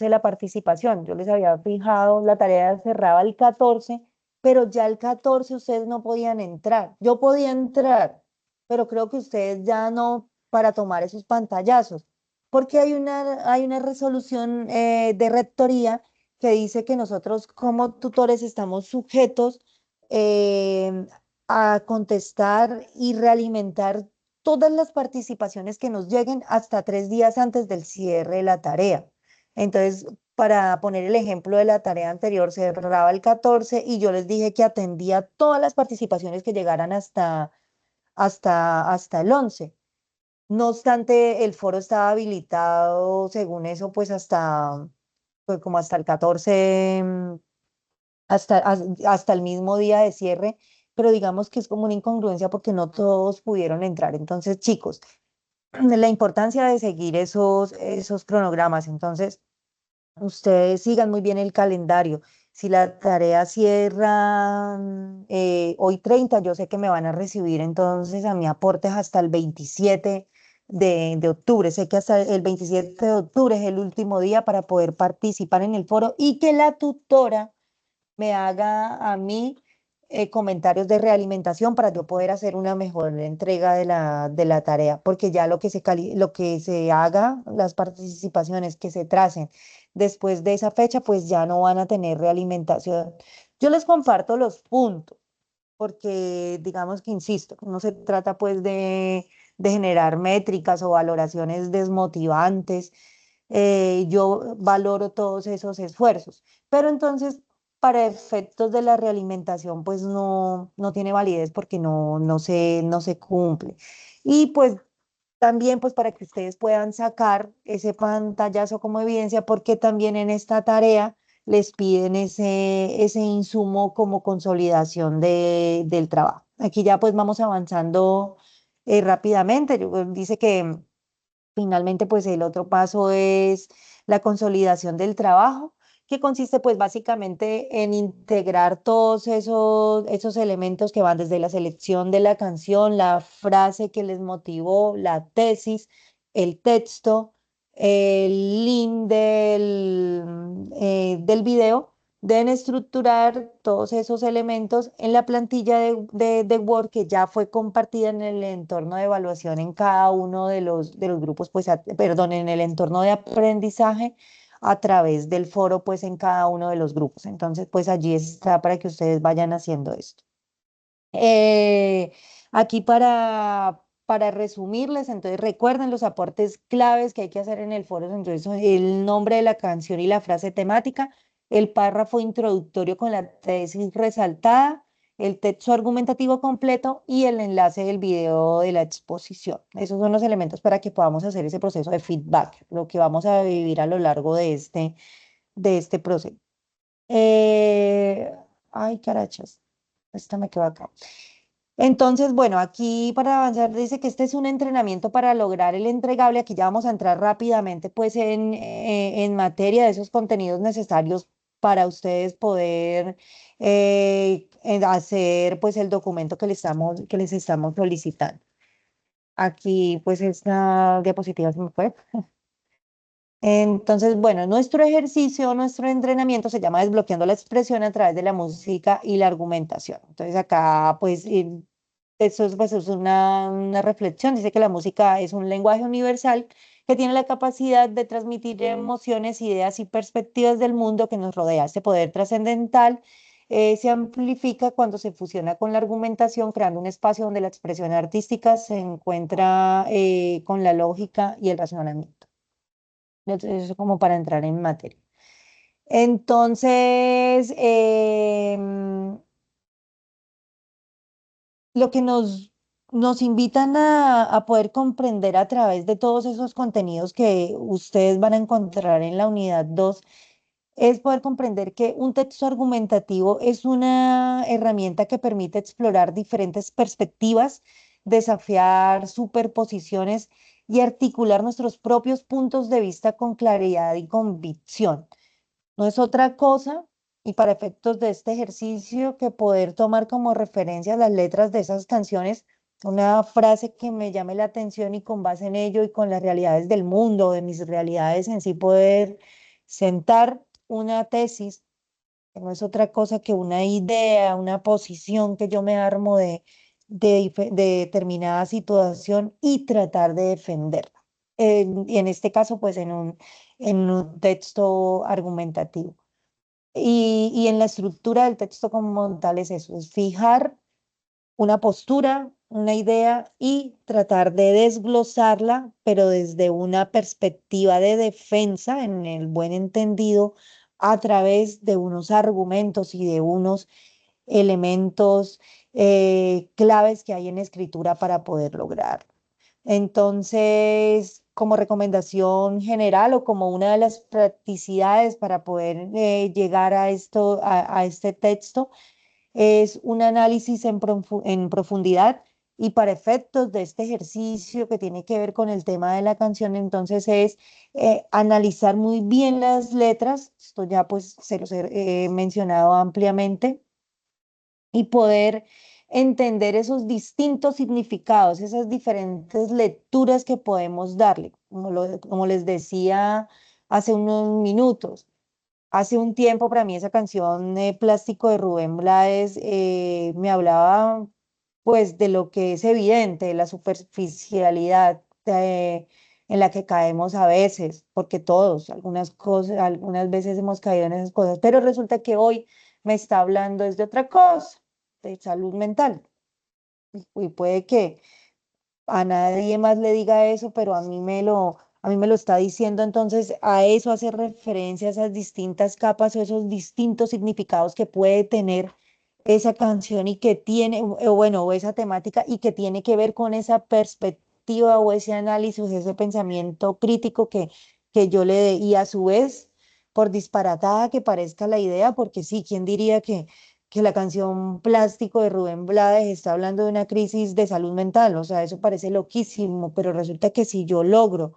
la participación. Yo les había fijado, la tarea cerraba el 14, pero ya el 14 ustedes no podían entrar. Yo podía entrar, pero creo que ustedes ya no, para tomar esos pantallazos, porque hay una resolución de rectoría que dice que nosotros como tutores estamos sujetos eh, a contestar y realimentar todas las participaciones que nos lleguen hasta 3 días antes del cierre de la tarea. Entonces, para poner el ejemplo de la tarea anterior, se cerraba el 14 y yo les dije que atendía todas las participaciones que llegaran hasta el 11. No obstante, el foro estaba habilitado, según eso, pues pues como hasta el 14, hasta el mismo día de cierre, pero digamos que es como una incongruencia porque no todos pudieron entrar. Entonces, chicos, la importancia de seguir esos cronogramas. Entonces, ustedes sigan muy bien el calendario. Si la tarea cierra hoy 30, yo sé que me van a recibir entonces a mi aportes hasta el 27 de octubre. Sé que hasta el 27 de octubre es el último día para poder participar en el foro y que la tutora me haga a mí comentarios de realimentación para yo poder hacer una mejor entrega de la tarea, porque ya lo que se haga, las participaciones que se tracen después de esa fecha, pues ya no van a tener realimentación. Yo les comparto los puntos, porque digamos que, insisto, no se trata pues de generar métricas o valoraciones desmotivantes. Yo valoro todos esos esfuerzos, pero entonces para efectos de la realimentación pues no tiene validez porque no se cumple. Y pues también pues para que ustedes puedan sacar ese pantallazo como evidencia, porque también en esta tarea les piden ese insumo como consolidación del trabajo. Aquí ya pues vamos avanzando rápidamente. Dice que finalmente, pues el otro paso es la consolidación del trabajo, que consiste pues básicamente en integrar todos esos elementos que van desde la selección de la canción, la frase que les motivó, la tesis, el texto, el link del video. Deben estructurar todos esos elementos en la plantilla de Word que ya fue compartida en el entorno de evaluación en cada uno de los grupos, pues, perdón, en el entorno de aprendizaje a través del foro, pues, en cada uno de los grupos. Entonces, pues, allí está para que ustedes vayan haciendo esto. Aquí para resumirles, entonces recuerden los aportes claves que hay que hacer en el foro. Entonces, son el nombre de la canción y la frase temática, el párrafo introductorio con la tesis resaltada, el texto argumentativo completo y el enlace del video de la exposición. Esos son los elementos para que podamos hacer ese proceso de feedback, lo que vamos a vivir a lo largo de este proceso. Eh, Ay, carachas, esta me quedó acá. Entonces, bueno, aquí para avanzar dice que este es un entrenamiento para lograr el entregable. Aquí ya vamos a entrar rápidamente pues en materia de esos contenidos necesarios para ustedes poder hacer pues el documento que les estamos solicitando. Aquí pues esta diapositiva se me fue. Entonces, bueno, nuestro ejercicio, nuestro entrenamiento se llama desbloqueando la expresión a través de la música y la argumentación. Entonces, acá, pues, eso es, pues, es una reflexión. Dice que la música es un lenguaje universal que tiene la capacidad de transmitir emociones, ideas y perspectivas del mundo que nos rodea. Este poder trascendental se amplifica cuando se fusiona con la argumentación, creando un espacio donde la expresión artística se encuentra con la lógica y el razonamiento. Eso como para entrar en materia. Entonces, lo que nos invitan a poder comprender a través de todos esos contenidos que ustedes van a encontrar en la unidad 2 es poder comprender que un texto argumentativo es una herramienta que permite explorar diferentes perspectivas, desafiar superposiciones y articular nuestros propios puntos de vista con claridad y convicción. No es otra cosa, y para efectos de este ejercicio, que poder tomar como referencia las letras de esas canciones, una frase que me llame la atención y con base en ello y con las realidades del mundo, de mis realidades en sí, poder sentar una tesis, que no es otra cosa que una idea, una posición que yo me armo de determinada situación y tratar de defenderla. Y en este caso, pues en un texto argumentativo. Y en la estructura del texto como tal es eso, es fijar una postura, una idea y tratar de desglosarla, pero desde una perspectiva de defensa, en el buen entendido, a través de unos argumentos y de unos elementos claves que hay en escritura para poder lograrlo. Entonces, como recomendación general o como una de las practicidades para poder llegar a esto, a este texto, es un análisis en profundidad y para efectos de este ejercicio que tiene que ver con el tema de la canción, entonces es analizar muy bien las letras, esto ya pues se los he mencionado ampliamente, y poder entender esos distintos significados, esas diferentes lecturas que podemos darle, como les decía hace unos minutos. Hace un tiempo para mí esa canción Plástico de Rubén Blades me hablaba pues de lo que es evidente, de la superficialidad en la que caemos a veces, porque todos, algunas cosas, algunas veces hemos caído en esas cosas, pero resulta que hoy me está hablando es de otra cosa, de salud mental. Y puede que a nadie más le diga eso, pero a mí me lo está diciendo, entonces a eso hace referencia, a esas distintas capas o esos distintos significados que puede tener esa canción y que tiene, o bueno, o esa temática y que tiene que ver con esa perspectiva o ese análisis, ese pensamiento crítico que yo le dé y a su vez, por disparatada que parezca la idea, porque sí, ¿quién diría que la canción Plástico de Rubén Blades está hablando de una crisis de salud mental? O sea, eso parece loquísimo, pero resulta que si yo logro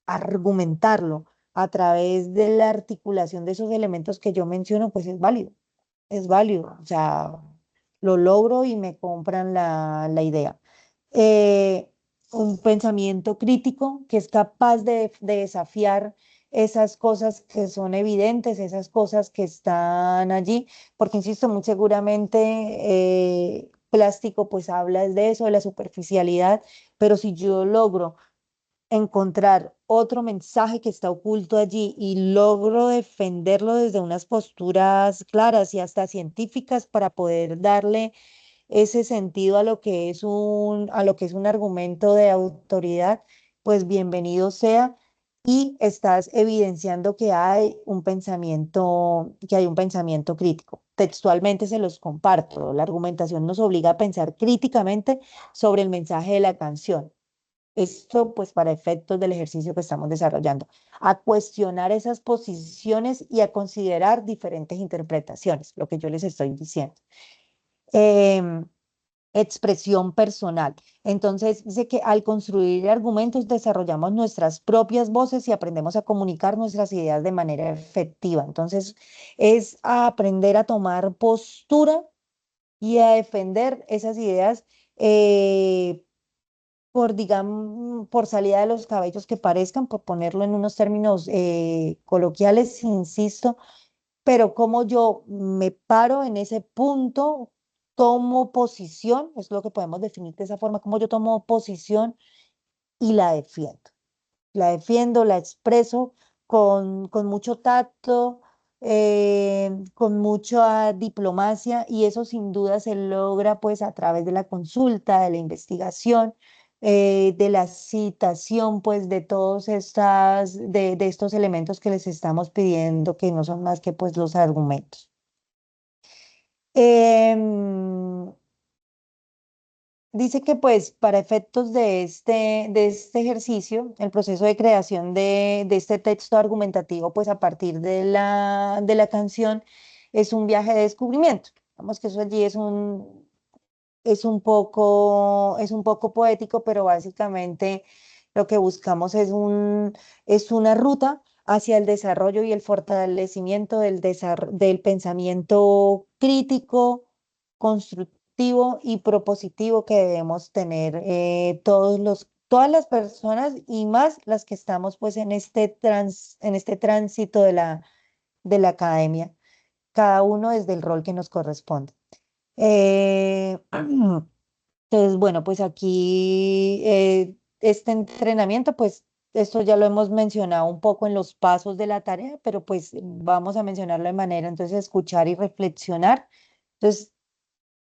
argumentarlo a través de la articulación de esos elementos que yo menciono, pues es válido. O sea, lo logro y me compran la idea. Eh, un pensamiento crítico que es capaz de desafiar esas cosas que son evidentes, esas cosas que están allí, porque insisto, muy seguramente plástico pues habla de eso, de la superficialidad, pero si yo logro encontrar otro mensaje que está oculto allí y logro defenderlo desde unas posturas claras y hasta científicas para poder darle ese sentido a lo que es un argumento de autoridad, pues bienvenido sea y estás evidenciando que hay un pensamiento crítico. Textualmente se los comparto. La argumentación nos obliga a pensar críticamente sobre el mensaje de la canción. Esto, pues, para efectos del ejercicio que estamos desarrollando, a cuestionar esas posiciones y a considerar diferentes interpretaciones, lo que yo les estoy diciendo. Em, Expresión personal. Entonces, dice que al construir argumentos desarrollamos nuestras propias voces y aprendemos a comunicar nuestras ideas de manera efectiva. Entonces, es a aprender a tomar postura y a defender esas ideas por, digamos, por salida de los cabellos que parezcan, por ponerlo en unos términos coloquiales, insisto, pero como yo me paro en ese punto, tomo posición, es lo que podemos definir de esa forma, como yo tomo posición y la defiendo. La defiendo, la expreso con mucho tacto, con mucha diplomacia y eso sin duda se logra pues a través de la consulta, de la investigación, de la citación pues de de estos elementos que les estamos pidiendo que no son más que pues los argumentos. Em, Dice que pues para efectos de este ejercicio, el proceso de creación de este texto argumentativo pues a partir de de la canción es un viaje de descubrimiento. Vamos que eso allí es un poco poético, pero básicamente lo que buscamos es una ruta hacia el desarrollo y el fortalecimiento del pensamiento crítico, constructivo y propositivo que debemos tener todas las personas y más las que estamos pues en en este tránsito de la academia, cada uno desde el rol que nos corresponde. Entonces, bueno, pues aquí este entrenamiento, pues esto ya lo hemos mencionado un poco en los pasos de la tarea, pero pues vamos a mencionarlo de manera, entonces, escuchar y reflexionar. Entonces,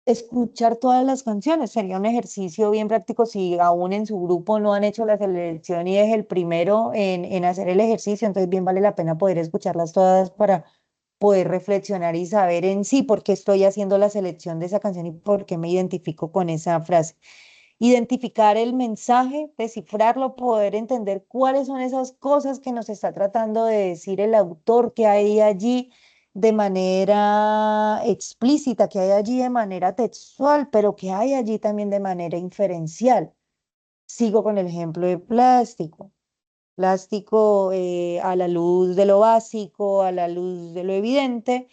escuchar todas las canciones. Sería un ejercicio bien práctico si aún en su grupo no han hecho la selección y es el primero en hacer el ejercicio, entonces bien vale la pena poder escucharlas todas para poder reflexionar y saber en sí por qué estoy haciendo la selección de esa canción y por qué me identifico con esa frase. Identificar el mensaje, descifrarlo, poder entender cuáles son esas cosas que nos está tratando de decir el autor, que hay allí de manera explícita, que hay allí de manera textual, pero que hay allí también de manera inferencial. Sigo con el ejemplo de plástico. Plástico a la luz de lo básico, a la luz de lo evidente.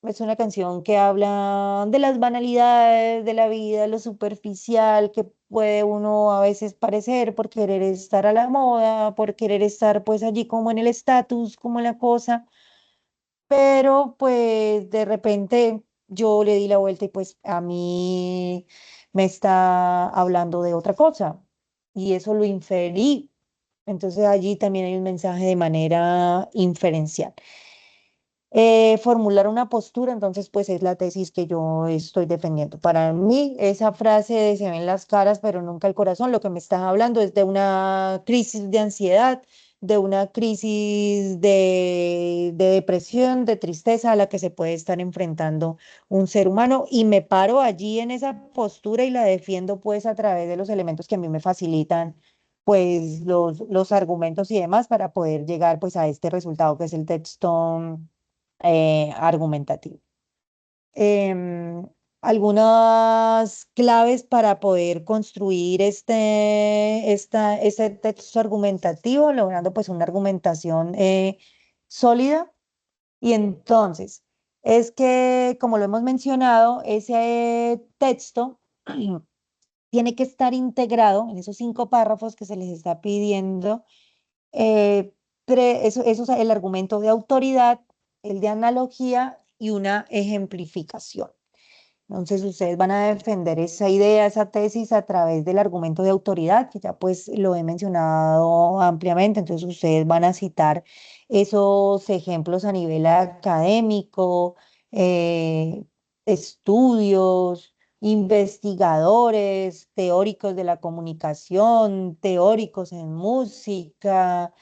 Es una canción que habla de las banalidades de la vida, lo superficial que puede uno a veces parecer por querer estar a la moda, por querer estar pues allí como en el estatus, como en la cosa, pero pues de repente yo le di la vuelta y pues a mí me está hablando de otra cosa y eso lo inferí. Entonces allí también hay un mensaje de manera inferencial. Formular una postura, entonces pues es la tesis que yo estoy defendiendo. Para mí, esa frase de se ven las caras, pero nunca el corazón, lo que me estás hablando es de una crisis de ansiedad, de una crisis de depresión, de tristeza a la que se puede estar enfrentando un ser humano y me paro allí en esa postura y la defiendo pues a través de los elementos que a mí me facilitan pues los argumentos y demás para poder llegar pues a este resultado que es el texto argumentativo. Em, Algunas claves para poder construir este texto argumentativo, logrando pues una argumentación sólida. Y entonces, es que, como lo hemos mencionado, ese texto tiene que estar integrado en esos 5 párrafos que se les está pidiendo eso es el argumento de autoridad, el de analogía y una ejemplificación. Entonces, ustedes van a defender esa idea, esa tesis a través del argumento de autoridad, que ya pues lo he mencionado ampliamente. Entonces, ustedes van a citar esos ejemplos a nivel académico, eh, estudios, investigadores, teóricos de la comunicación, teóricos en música,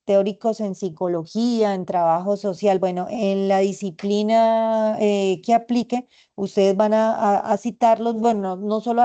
teóricos en psicología, en trabajo social. Bueno, en la disciplina que aplique ustedes van a citarlos, bueno, no solo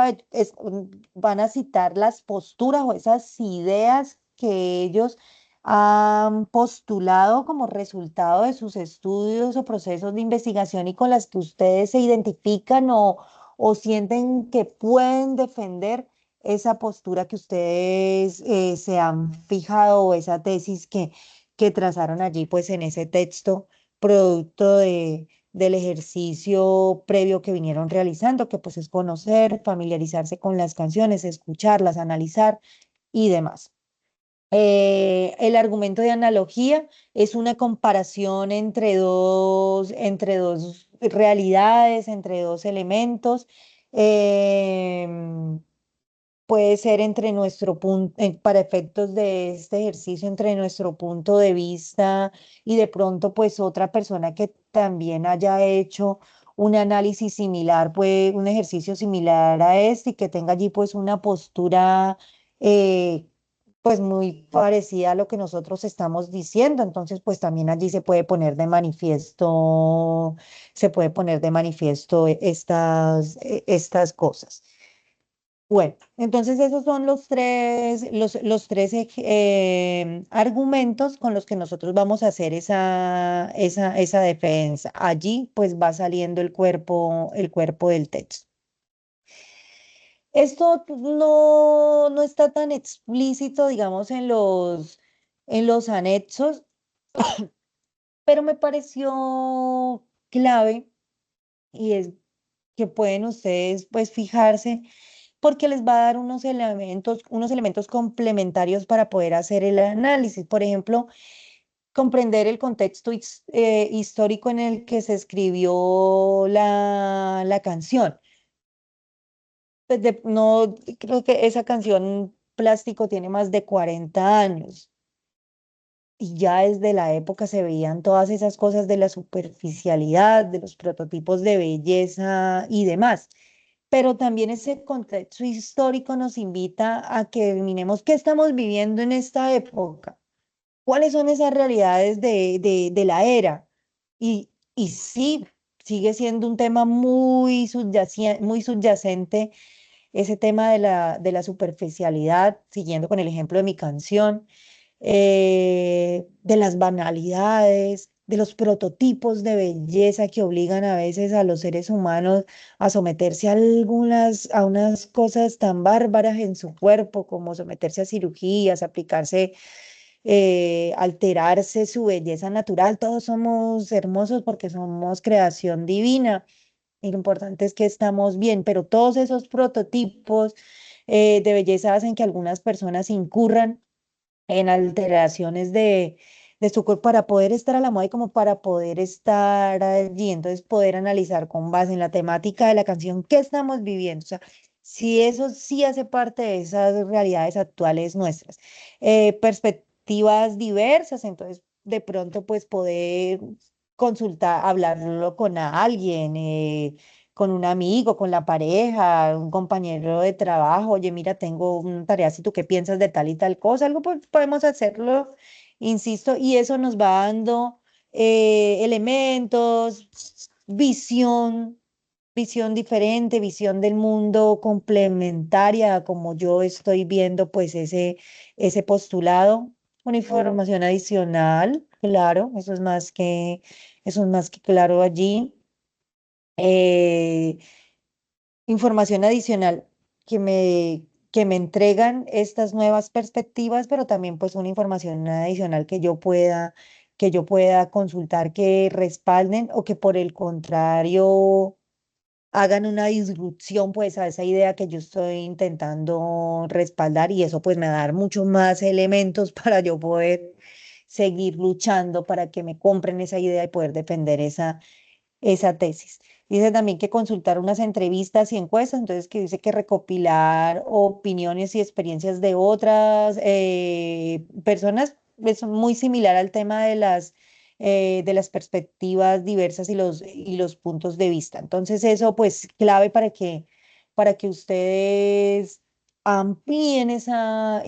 van a citar las posturas o esas ideas que ellos han postulado como resultado de sus estudios o procesos de investigación y con las que ustedes se identifican o sienten que pueden defender esa postura que ustedes se han fijado o esa tesis que trazaron allí, pues en ese texto producto del ejercicio previo que vinieron realizando, que pues es conocer, familiarizarse con las canciones, escucharlas, analizar y demás. El argumento de analogía es una comparación entre dos realidades, entre dos elementos. em, Puede ser entre nuestro punto, para efectos de este ejercicio, entre nuestro punto de vista y de pronto pues otra persona que también haya hecho un análisis similar, pues un ejercicio similar a este y que tenga allí pues una postura eh, pues muy parecida a lo que nosotros estamos diciendo. Entonces pues también allí se puede poner de manifiesto estas cosas. Bueno, entonces esos son los tres argumentos con los que nosotros vamos a hacer esa defensa. Allí pues va saliendo el cuerpo del texto. Esto no está tan explícito, digamos, en los anexos, pero me pareció clave y es que pueden ustedes pues fijarse porque les va a dar unos elementos complementarios para poder hacer el análisis. Por ejemplo, comprender el contexto histórico en el que se escribió la canción. Pues no, creo que esa canción Plástico tiene más de 40 años. y ya desde la época se veían todas esas cosas de la superficialidad, de los prototipos de belleza y demás. Pero también ese contexto histórico nos invita a que miremos qué estamos viviendo en esta época, cuáles son esas realidades de la era. Y sí, sigue siendo un tema muy subyacente ese tema de la superficialidad, siguiendo con el ejemplo de mi canción, de las banalidades, de los prototipos de belleza que obligan a veces a los seres humanos a someterse a unas cosas tan bárbaras en su cuerpo, como someterse a cirugías, aplicarse, alterarse su belleza natural. Todos somos hermosos porque somos creación divina. Y lo importante es que estamos bien, pero todos esos prototipos de belleza hacen que algunas personas incurran en alteraciones de su cuerpo para poder estar a la moda y como para poder estar allí. Entonces, poder analizar con base en la temática de la canción qué estamos viviendo. O sea, si eso sí hace parte de esas realidades actuales nuestras. Perspectivas diversas, entonces, de pronto, pues poder consultar, hablarlo con alguien. Con un amigo, con la pareja, un compañero de trabajo, oye, mira, tengo una tarea, si tú qué piensas de tal y tal cosa, algo pues podemos hacerlo, insisto, y eso nos va dando elementos, visión, visión diferente, visión del mundo complementaria, como yo estoy viendo pues ese postulado, una información adicional, claro, eso es más que claro allí. Eh, Información adicional que me entregan estas nuevas perspectivas, pero también pues una información adicional que yo pueda consultar, que respalden o que por el contrario hagan una disrupción pues a esa idea que yo estoy intentando respaldar, y eso pues me va a dar muchos más elementos para yo poder seguir luchando para que me compren esa idea y poder defender esa tesis. Dice también que consultar unas entrevistas y encuestas, entonces que dice que recopilar opiniones y experiencias de otras personas es muy similar al tema de las perspectivas diversas y los puntos de vista. Entonces eso pues clave para que ustedes amplíen esa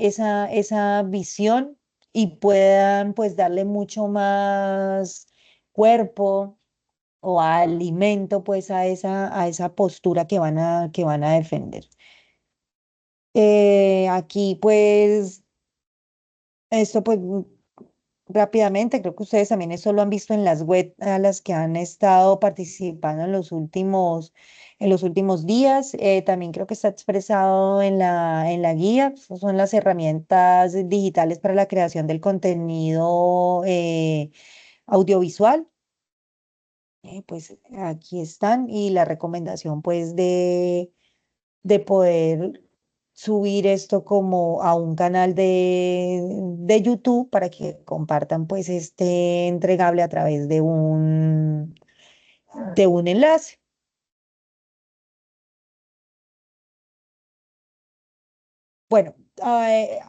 visión y puedan pues darle mucho más cuerpo o alimento pues a esa postura que van a defender. Aquí pues esto pues rápidamente, creo que ustedes también eso lo han visto en las web a las que han estado participando en los últimos días. También creo que está expresado en en la guía. Esas son las herramientas digitales para la creación del contenido audiovisual. Pues aquí están, y la recomendación pues de poder subir esto como a un canal de YouTube para que compartan pues este entregable a través de un enlace. Bueno,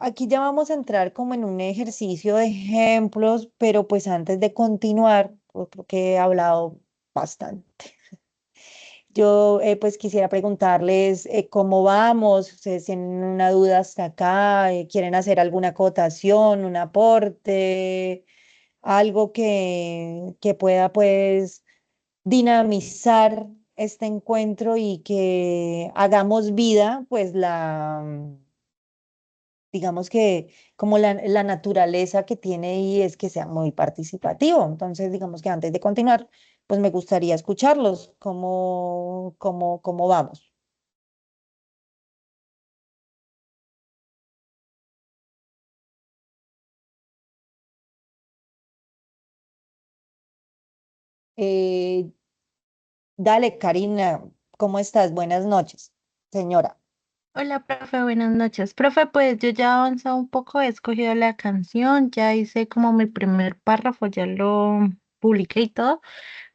aquí ya vamos a entrar como en un ejercicio de ejemplos, pero pues antes de continuar, pues, creo que he hablado bastante. Yo pues quisiera preguntarles cómo vamos, ustedes tienen una duda hasta acá, quieren hacer alguna acotación, un aporte, algo que pueda pues dinamizar este encuentro y que hagamos vida pues digamos que como la naturaleza que tiene y es que sea muy participativo. Entonces, digamos que antes de continuar, pues me gustaría escucharlos, cómo vamos. Eh, Dale, Karina, ¿cómo estás? Buenas noches, señora. Hola, profe, buenas noches. Profe, pues yo ya he avanzado un poco, he escogido la canción, ya hice como mi primer párrafo, ya lo publiqué y todo,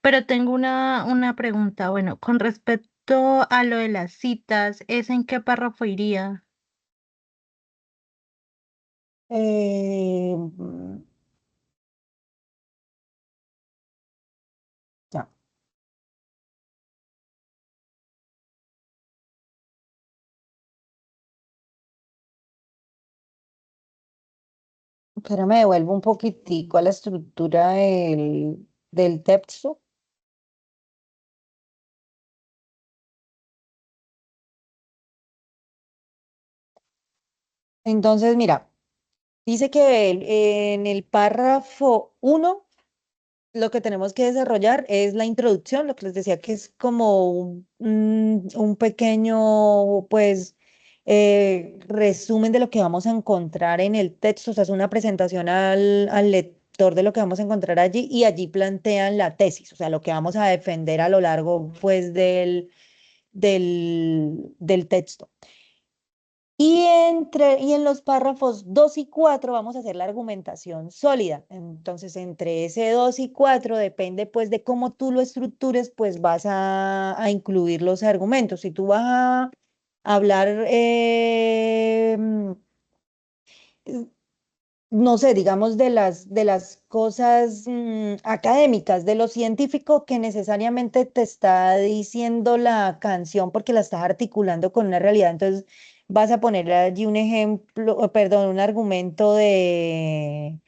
pero tengo una pregunta. Bueno, con respecto a lo de las citas, ¿es en qué párrafo iría? Eh, pero me devuelvo un poquitico a la estructura del texto. Entonces, mira, dice que en el párrafo 1 lo que tenemos que desarrollar es la introducción, lo que les decía que es como un pequeño, pues, resumen de lo que vamos a encontrar en el texto, o sea, es una presentación al lector de lo que vamos a encontrar allí y allí plantean la tesis, o sea, lo que vamos a defender a lo largo, pues, del texto. Y en los párrafos 2 y 4 vamos a hacer la argumentación sólida. Entonces, entre ese 2 y 4 depende pues de cómo tú lo estructures, pues vas a incluir los argumentos. Si tú vas a hablar, no sé, digamos, de las cosas académicas, de lo científico que necesariamente te está diciendo la canción porque la estás articulando con una realidad. Entonces vas a poner allí un ejemplo, perdón, un argumento de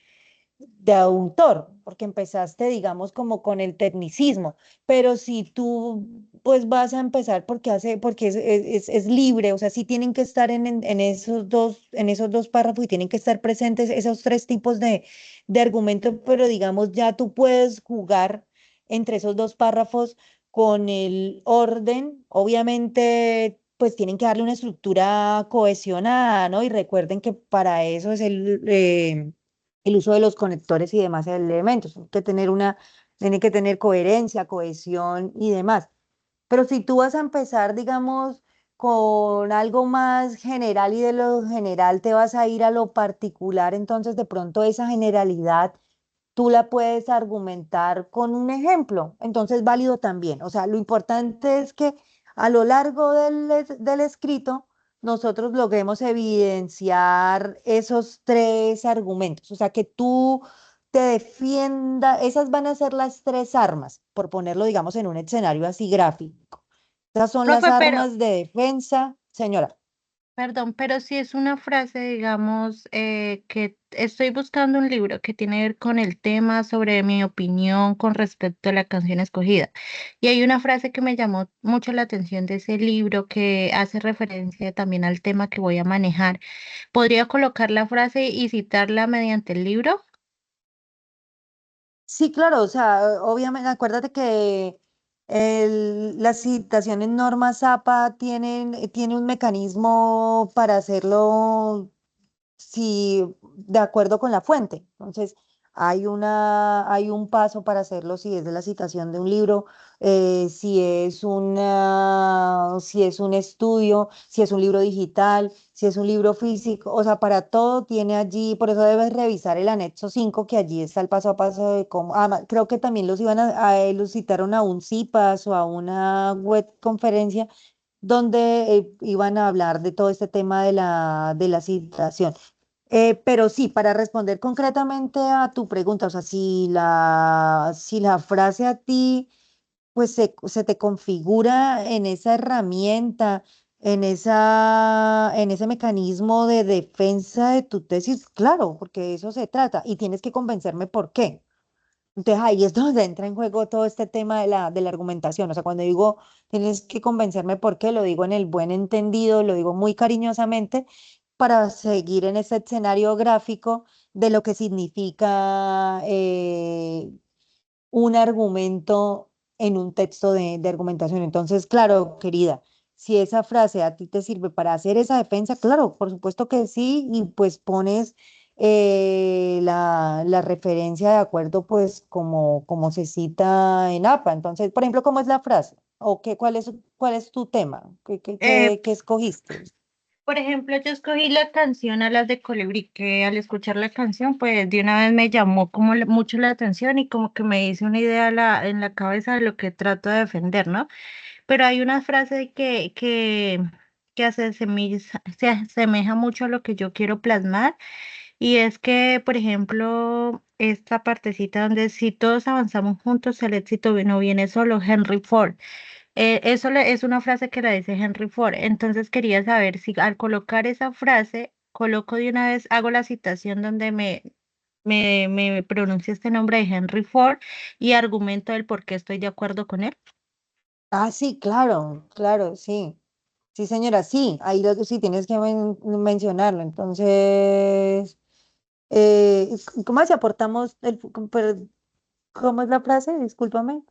autor, porque empezaste, digamos, como con el tecnicismo, pero si tú, pues vas a empezar porque es libre, o sea, sí tienen que estar en esos dos párrafos y tienen que estar presentes esos tres tipos de argumentos, pero digamos, ya tú puedes jugar entre esos dos párrafos con el orden, obviamente. Pues tienen que darle una estructura cohesionada, ¿no? Y recuerden que para eso es el uso de los conectores y demás elementos. Tiene que tener coherencia, cohesión y demás. Pero si tú vas a empezar, digamos, con algo más general y de lo general te vas a ir a lo particular, entonces de pronto esa generalidad tú la puedes argumentar con un ejemplo. Entonces, válido también. O sea, lo importante es que a lo largo del escrito nosotros logremos evidenciar esos tres argumentos. O sea, que tú te defienda, esas van a ser las tres armas, por ponerlo, digamos, en un escenario así gráfico. Esas son las Profe, pero armas de defensa, señora. perdón, pero si es una frase, digamos, que estoy buscando un libro que tiene que ver con el tema sobre mi opinión con respecto a la canción escogida. Y hay una frase que me llamó mucho la atención de ese libro que hace referencia también al tema que voy a manejar. ¿Podría colocar la frase y citarla mediante el libro? Sí, claro, o sea, obviamente, acuérdate que las citaciones normas APA tiene un mecanismo para hacerlo si de acuerdo con la fuente. Entonces, hay un paso para hacerlo si es de la citación de un libro, si es un estudio, si es un libro digital, si es un libro físico, o sea, para todo tiene allí, por eso debes revisar el anexo 5 que allí está el paso a paso de cómo, creo que también los citaron a un CIPAS o a una web conferencia donde iban a hablar de todo este tema de la citación. Pero sí, para responder concretamente a tu pregunta, o sea, si la frase a ti, pues se te configura en esa herramienta, en ese mecanismo de defensa de tu tesis, claro, porque de eso se trata, y tienes que convencerme por qué. Entonces ahí es donde entra en juego todo este tema de la argumentación. O sea, cuando digo tienes que convencerme por qué, lo digo en el buen entendido, lo digo muy cariñosamente, para seguir en ese escenario gráfico de lo que significa un argumento en un texto de argumentación. Entonces, claro, querida, si esa frase a ti te sirve para hacer esa defensa, claro, por supuesto que sí, y pues pones la referencia de acuerdo, pues, como se cita en APA. Entonces, por ejemplo, ¿cómo es la frase? ¿O qué, cuál es tu tema? Eh, Qué escogiste? por ejemplo, yo escogí la canción Alas de Colibrí, que al escuchar la canción, pues de una vez me llamó como mucho la atención y como que me hice una idea en la cabeza de lo que trato de defender, ¿no? Pero hay una frase que se asemeja mucho a lo que yo quiero plasmar y es que, por ejemplo, esta partecita donde si todos avanzamos juntos, el éxito no viene solo, Henry Ford. Es una frase que la dice Henry Ford. Entonces quería saber si al colocar esa frase, coloco de una vez, hago la citación donde me pronuncie este nombre de Henry Ford y argumento el por qué estoy de acuerdo con él. Ah, sí, claro, claro, sí. Sí, señora, sí, ahí sí tienes que mencionarlo. Entonces, ¿cómo si aportamos ¿cómo es la frase? Discúlpame.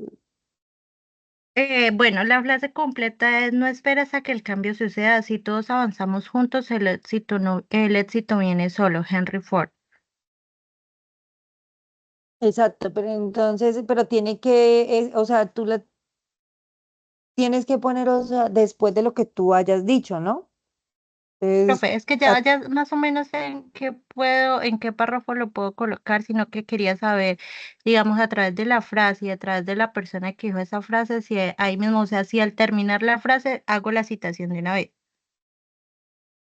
Bueno, la frase completa es: no esperes a que el cambio suceda, si todos avanzamos juntos, el éxito no, el éxito viene solo. Henry Ford. Exacto, pero entonces, pero tiene que, o sea, tú la tienes que poner, o sea, después de lo que tú hayas dicho, ¿no? Entonces, Profe, es que a- ya más o menos en qué puedo, en qué párrafo lo puedo colocar, sino que quería saber, digamos, a través de la frase y a través de la persona que dijo esa frase, si ahí mismo, o sea, si al terminar la frase hago la citación de una vez.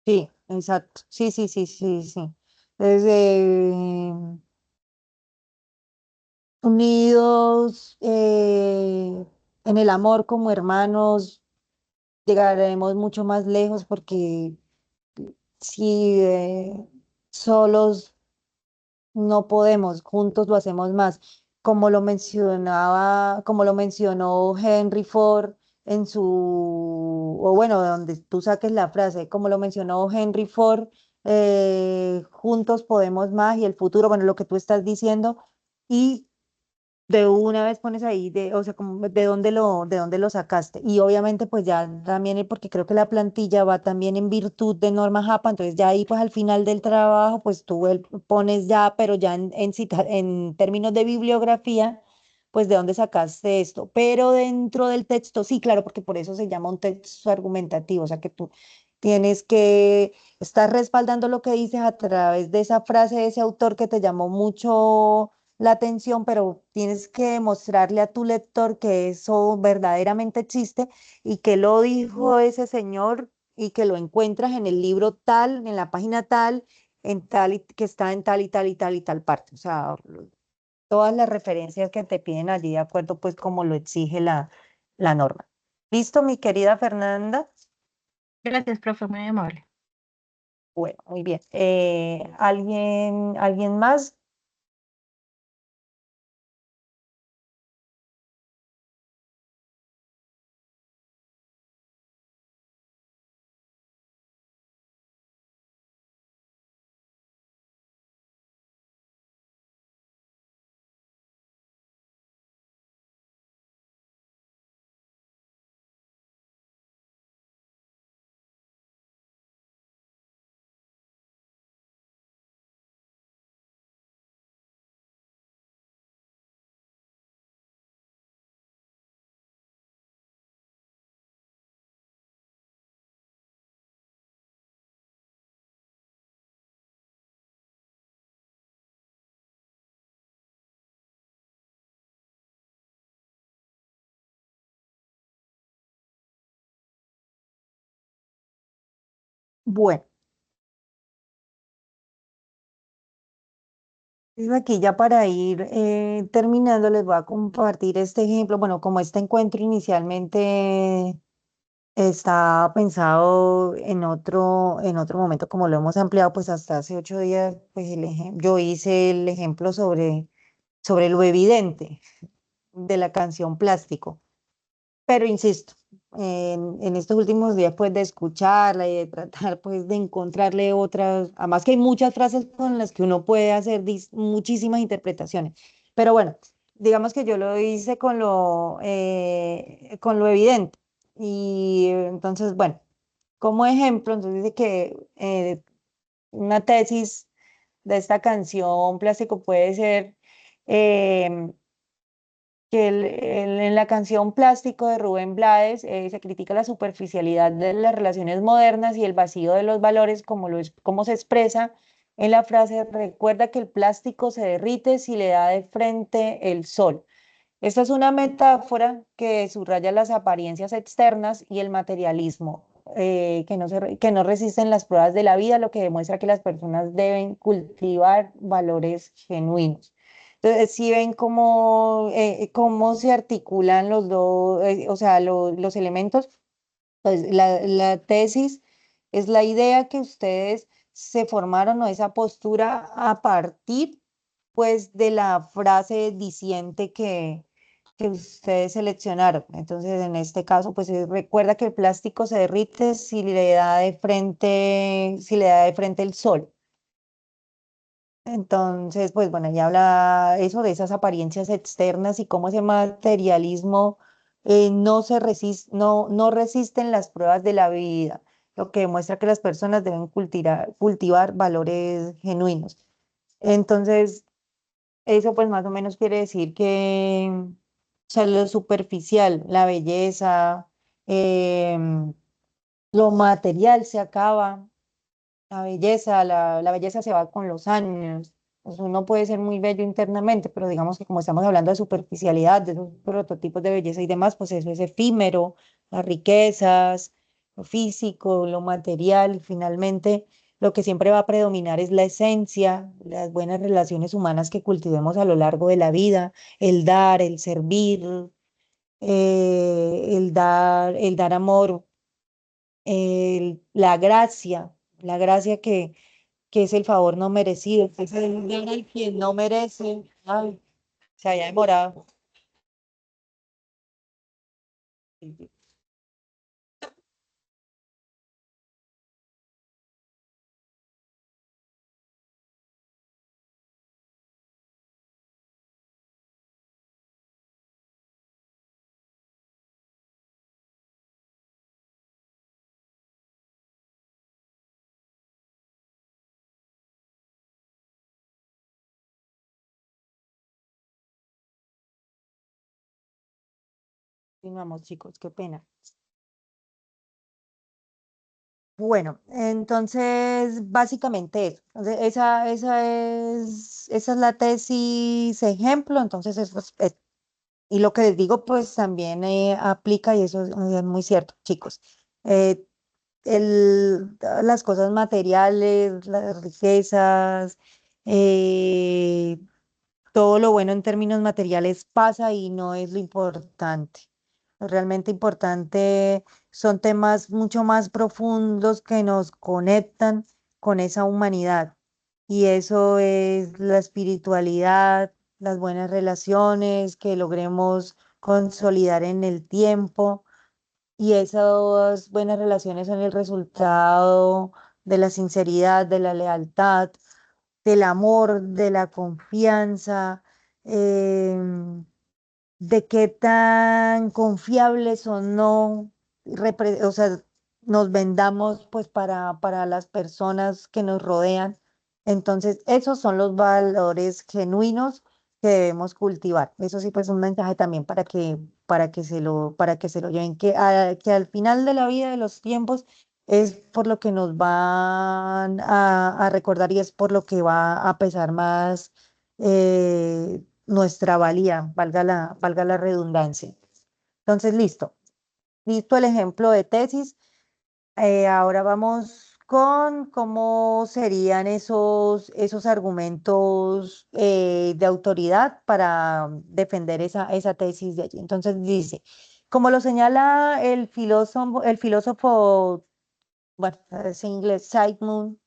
sí, exacto. Sí, sí, sí, sí, sí. Entonces, unidos en el amor como hermanos, llegaremos mucho más lejos porque si solos no podemos, juntos lo hacemos más. Como lo mencionó Henry Ford en su, o bueno, donde tú saques la frase, como lo mencionó Henry Ford, juntos podemos más y el futuro, bueno, lo que tú estás diciendo, y de una vez pones ahí, o sea, como de dónde lo sacaste. Y obviamente, pues ya también, porque creo que la plantilla va también en virtud de norma JAPA, entonces ya ahí, pues al final del trabajo, pues tú pones ya, pero ya en términos de bibliografía, pues de dónde sacaste esto. Pero dentro del texto, sí, claro, porque por eso se llama un texto argumentativo, o sea, que tú tienes que estar respaldando lo que dices a través de esa frase de ese autor que te llamó mucho la atención, pero tienes que demostrarle a tu lector que eso verdaderamente existe y que lo dijo ese señor y que lo encuentras en el libro tal, en la página tal, en tal y que está en tal y tal y tal y tal parte. O sea, todas las referencias que te piden allí de acuerdo pues como lo exige la norma. ¿Listo, mi querida Fernanda? Gracias, profe, muy amable. Bueno, muy bien. ¿Alguien más? Bueno. Pues aquí ya para ir terminando, les voy a compartir este ejemplo. Bueno, como este encuentro inicialmente estaba pensado en otro momento, como lo hemos ampliado, pues hasta hace 8 días, pues yo hice el ejemplo sobre lo evidente de la canción Plástico. Pero insisto, en estos últimos días, pues de escucharla y de tratar, pues de encontrarle otras, además que hay muchas frases con las que uno puede hacer muchísimas interpretaciones. Pero bueno, digamos que yo lo hice con lo evidente. Y entonces, bueno, como ejemplo, entonces dice que una tesis de esta canción Plástico puede ser... em, que en la canción Plástico de Rubén Blades se critica la superficialidad de las relaciones modernas y el vacío de los valores, como se expresa en la frase: recuerda que el plástico se derrite si le da de frente el sol. Esta es una metáfora que subraya las apariencias externas y el materialismo, que no resisten las pruebas de la vida, lo que demuestra que las personas deben cultivar valores genuinos. Entonces, si ven cómo se articulan los dos, o sea, los elementos, pues la tesis es la idea que ustedes se formaron o esa postura a partir pues de la frase diciente que ustedes seleccionaron. Entonces, en este caso, pues recuerda que el plástico se derrite si le da de frente el sol. Entonces, pues bueno, ya habla eso de esas apariencias externas y cómo ese materialismo no resisten las pruebas de la vida, lo que demuestra que las personas deben cultivar valores genuinos. Entonces, eso pues más o menos quiere decir que, o sea, lo superficial, la belleza, lo material se acaba, la belleza se va con los años. Pues uno puede ser muy bello internamente, pero digamos que como estamos hablando de superficialidad, de esos prototipos de belleza y demás, pues eso es efímero, las riquezas, lo físico, lo material, finalmente lo que siempre va a predominar es la esencia, las buenas relaciones humanas que cultivemos a lo largo de la vida, el dar, el servir, el dar amor, la gracia que es el favor no merecido, que es el dar al quien no merece. Ay, se había demorado. Continuamos, chicos, qué pena. Bueno, entonces básicamente eso. Entonces, esa es la tesis ejemplo, entonces y lo que les digo pues también aplica y eso es muy cierto, chicos. Eh, las cosas materiales, las riquezas, eh, todo lo bueno en términos materiales pasa y no es lo importante. Lo realmente importante son temas mucho más profundos que nos conectan con esa humanidad. Y eso es la espiritualidad, las buenas relaciones que logremos consolidar en el tiempo. Y esas buenas relaciones son el resultado de la sinceridad, de la lealtad, del amor, de la confianza, em, de qué tan confiables o no, o sea, nos vendamos pues para las personas que nos rodean. Entonces, esos son los valores genuinos que debemos cultivar. Eso sí, pues un mensaje también para que se lo lleven, que al final de la vida de los tiempos es por lo que nos van a recordar y es por lo que va a pesar más nuestra valía, valga la redundancia. Entonces, listo. Listo el ejemplo de tesis. Ahora vamos con cómo serían esos argumentos de autoridad para defender esa tesis de allí. Entonces dice, como lo señala el filósofo, bueno, es inglés, Sigmund,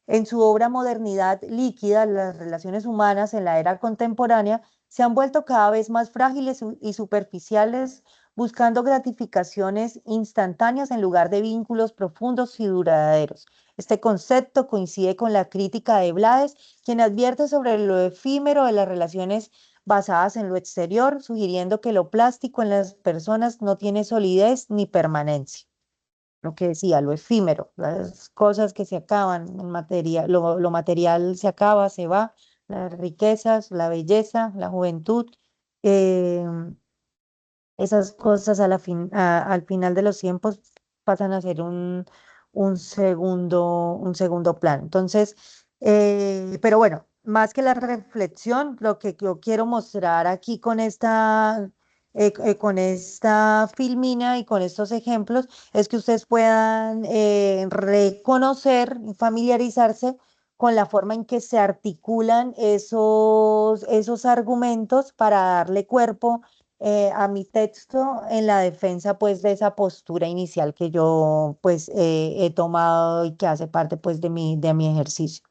en su obra Modernidad líquida, las relaciones humanas en la era contemporánea se han vuelto cada vez más frágiles y superficiales, buscando gratificaciones instantáneas en lugar de vínculos profundos y duraderos. Este concepto coincide con la crítica de Blades, quien advierte sobre lo efímero de las relaciones basadas en lo exterior, sugiriendo que lo plástico en las personas no tiene solidez ni permanencia. Lo que decía, lo efímero, las cosas que se acaban, lo material se acaba, se va, las riquezas, la belleza, la juventud, eh, esas cosas al final de los tiempos pasan a ser un segundo plan. Entonces, pero bueno, más que la reflexión, lo que yo quiero mostrar aquí con esta filmina y con estos ejemplos es que ustedes puedan reconocer y familiarizarse con la forma en que se articulan esos argumentos para darle cuerpo a mi texto en la defensa pues de esa postura inicial que yo pues he tomado y que hace parte pues de mi ejercicio.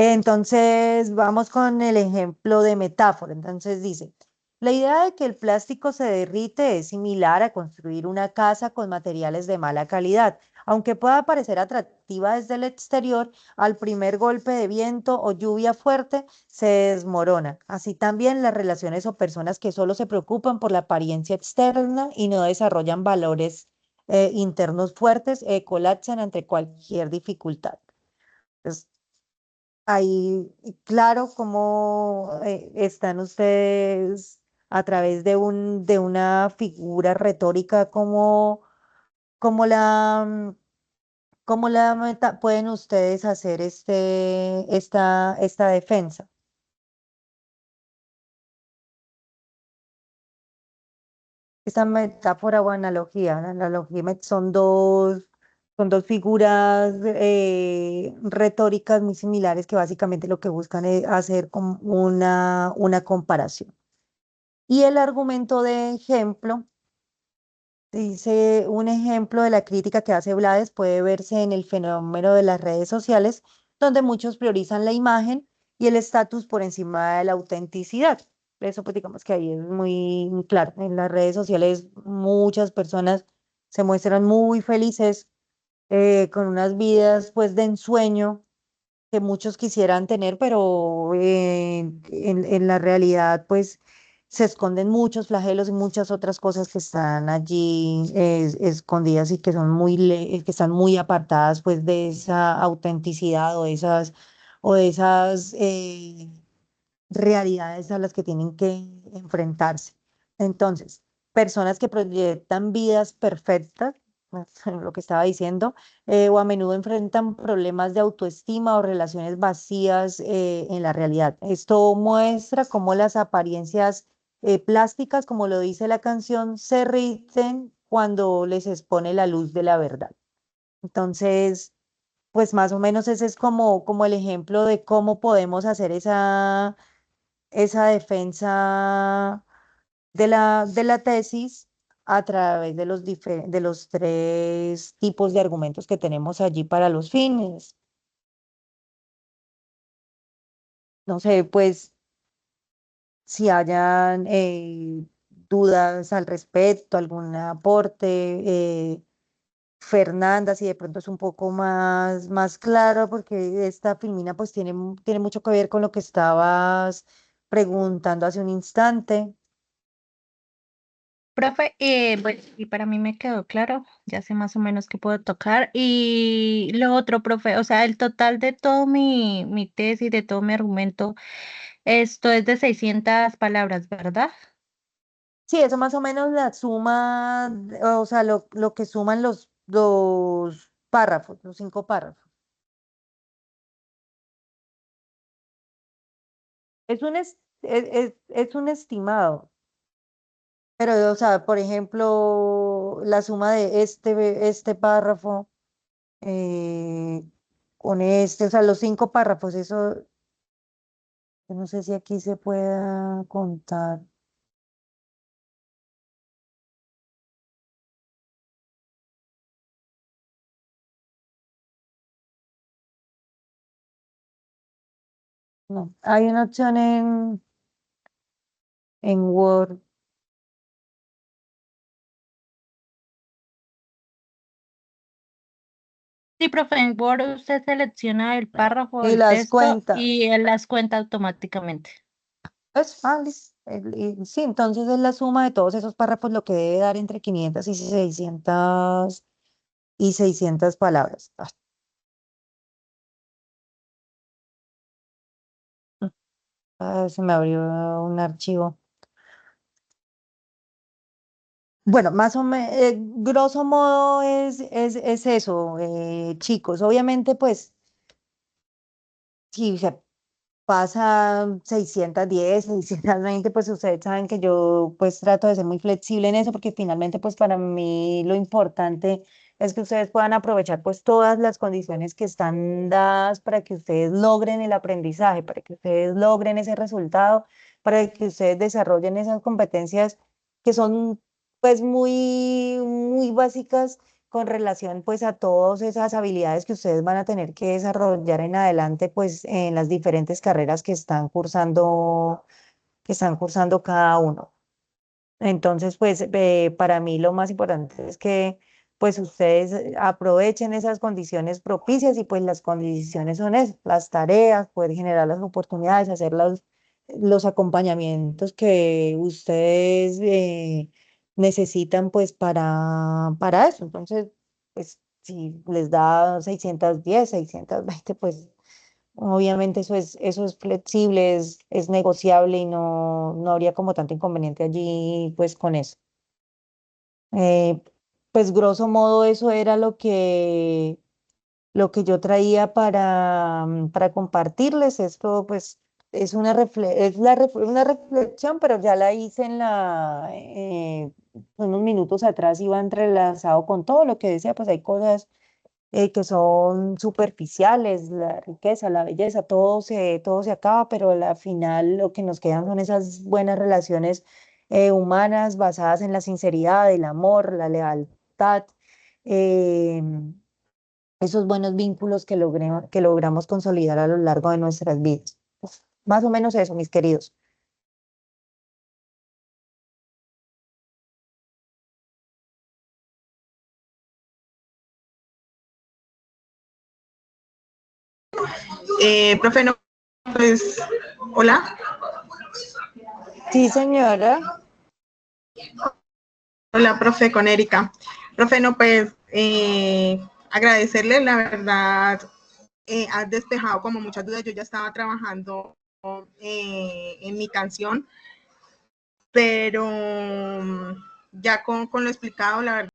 Entonces, vamos con el ejemplo de metáfora. Entonces dice, la idea de que el plástico se derrite es similar a construir una casa con materiales de mala calidad. Aunque pueda parecer atractiva desde el exterior, al primer golpe de viento o lluvia fuerte se desmorona. Así también las relaciones o personas que solo se preocupan por la apariencia externa y no desarrollan valores internos fuertes, colapsan ante cualquier dificultad. Entonces, ahí, claro, cómo están ustedes a través de de una figura retórica, cómo cómo pueden ustedes hacer esta defensa. Esta metáfora o analogía, la analogía son dos figuras retóricas muy similares que básicamente lo que buscan es hacer como una comparación. Y el argumento de ejemplo dice, un ejemplo de la crítica que hace Blades puede verse en el fenómeno de las redes sociales, donde muchos priorizan la imagen y el estatus por encima de la autenticidad. Eso pues digamos que ahí es muy claro. En las redes sociales muchas personas se muestran muy felices con unas vidas pues de ensueño que muchos quisieran tener, pero en la realidad, pues se esconden muchos flagelos y muchas otras cosas que están allí escondidas y que son que están muy apartadas, pues, de esa autenticidad o de esas realidades a las que tienen que enfrentarse. Entonces, personas que proyectan vidas perfectas, lo que estaba diciendo, o a menudo enfrentan problemas de autoestima o relaciones vacías en la realidad. Esto muestra cómo las apariencias plásticas, como lo dice la canción, se derriten cuando les expone la luz de la verdad. Entonces, pues más o menos ese es como el ejemplo de cómo podemos hacer esa defensa de la tesis a través de de los tres tipos de argumentos que tenemos allí para los fines. No sé, pues si hayan dudas al respecto, algún aporte, Fernanda, si de pronto es un poco más claro, porque esta filmina pues tiene mucho que ver con lo que estabas preguntando hace un instante. Profe, pues y para mí me quedó claro, ya sé más o menos qué puedo tocar. Y lo otro, profe, o sea, el total de todo mi tesis, de todo mi argumento, esto es de 600 palabras, ¿verdad? Sí, eso más o menos la suma, o sea, lo que suman los párrafos, los 5 párrafos. Es un estimado, pero, o sea, por ejemplo, la suma de este párrafo eh, con o sea, los 5 párrafos, eso, yo no sé si aquí se pueda contar. No, hay una opción en Word Sí, profe, en Word usted selecciona el párrafo y del las texto cuenta. y él las cuenta automáticamente. Sí, entonces es la suma de todos esos párrafos lo que debe dar entre 500 y 600 palabras. Se me abrió un archivo. Bueno, más o menos, grosso modo es eso, chicos. Obviamente, pues, si se pasa 610, 620, pues ustedes saben que yo pues trato de ser muy flexible en eso porque finalmente pues para mí lo importante es que ustedes puedan aprovechar pues todas las condiciones que están dadas para que ustedes logren el aprendizaje, para que ustedes logren ese resultado, para que ustedes desarrollen esas competencias que son pues muy básicas con relación pues a todas esas habilidades que ustedes van a tener que desarrollar en adelante pues en las diferentes carreras que están cursando cada uno. Entonces, pues para mí lo más importante es que pues ustedes aprovechen esas condiciones propicias y pues las condiciones son esas, las tareas, poder generar las oportunidades, hacer los acompañamientos que ustedes necesitan pues para eso. Entonces, pues si les da 610 620 pues obviamente eso es flexible, es negociable y no habría como tanto inconveniente allí pues con eso. Eh, pues grosso modo eso era lo que yo traía para compartirles. Esto pues es una reflexión, pero ya la hice unos minutos atrás, iba entrelazado con todo lo que decía, pues hay cosas que son superficiales, la riqueza, la belleza, todo se acaba, pero al final lo que nos quedan son esas buenas relaciones humanas basadas en la sinceridad, el amor, la lealtad, eh, esos buenos vínculos que logramos consolidar a lo largo de nuestras vidas. Pues, más o menos eso, mis queridos. Profe, no, pues, hola. Sí, señora. Hola, profe, con Erika. Profe, no, pues, agradecerle, la verdad, has despejado como muchas dudas. Yo ya estaba trabajando en mi canción, pero ya con lo explicado, la verdad,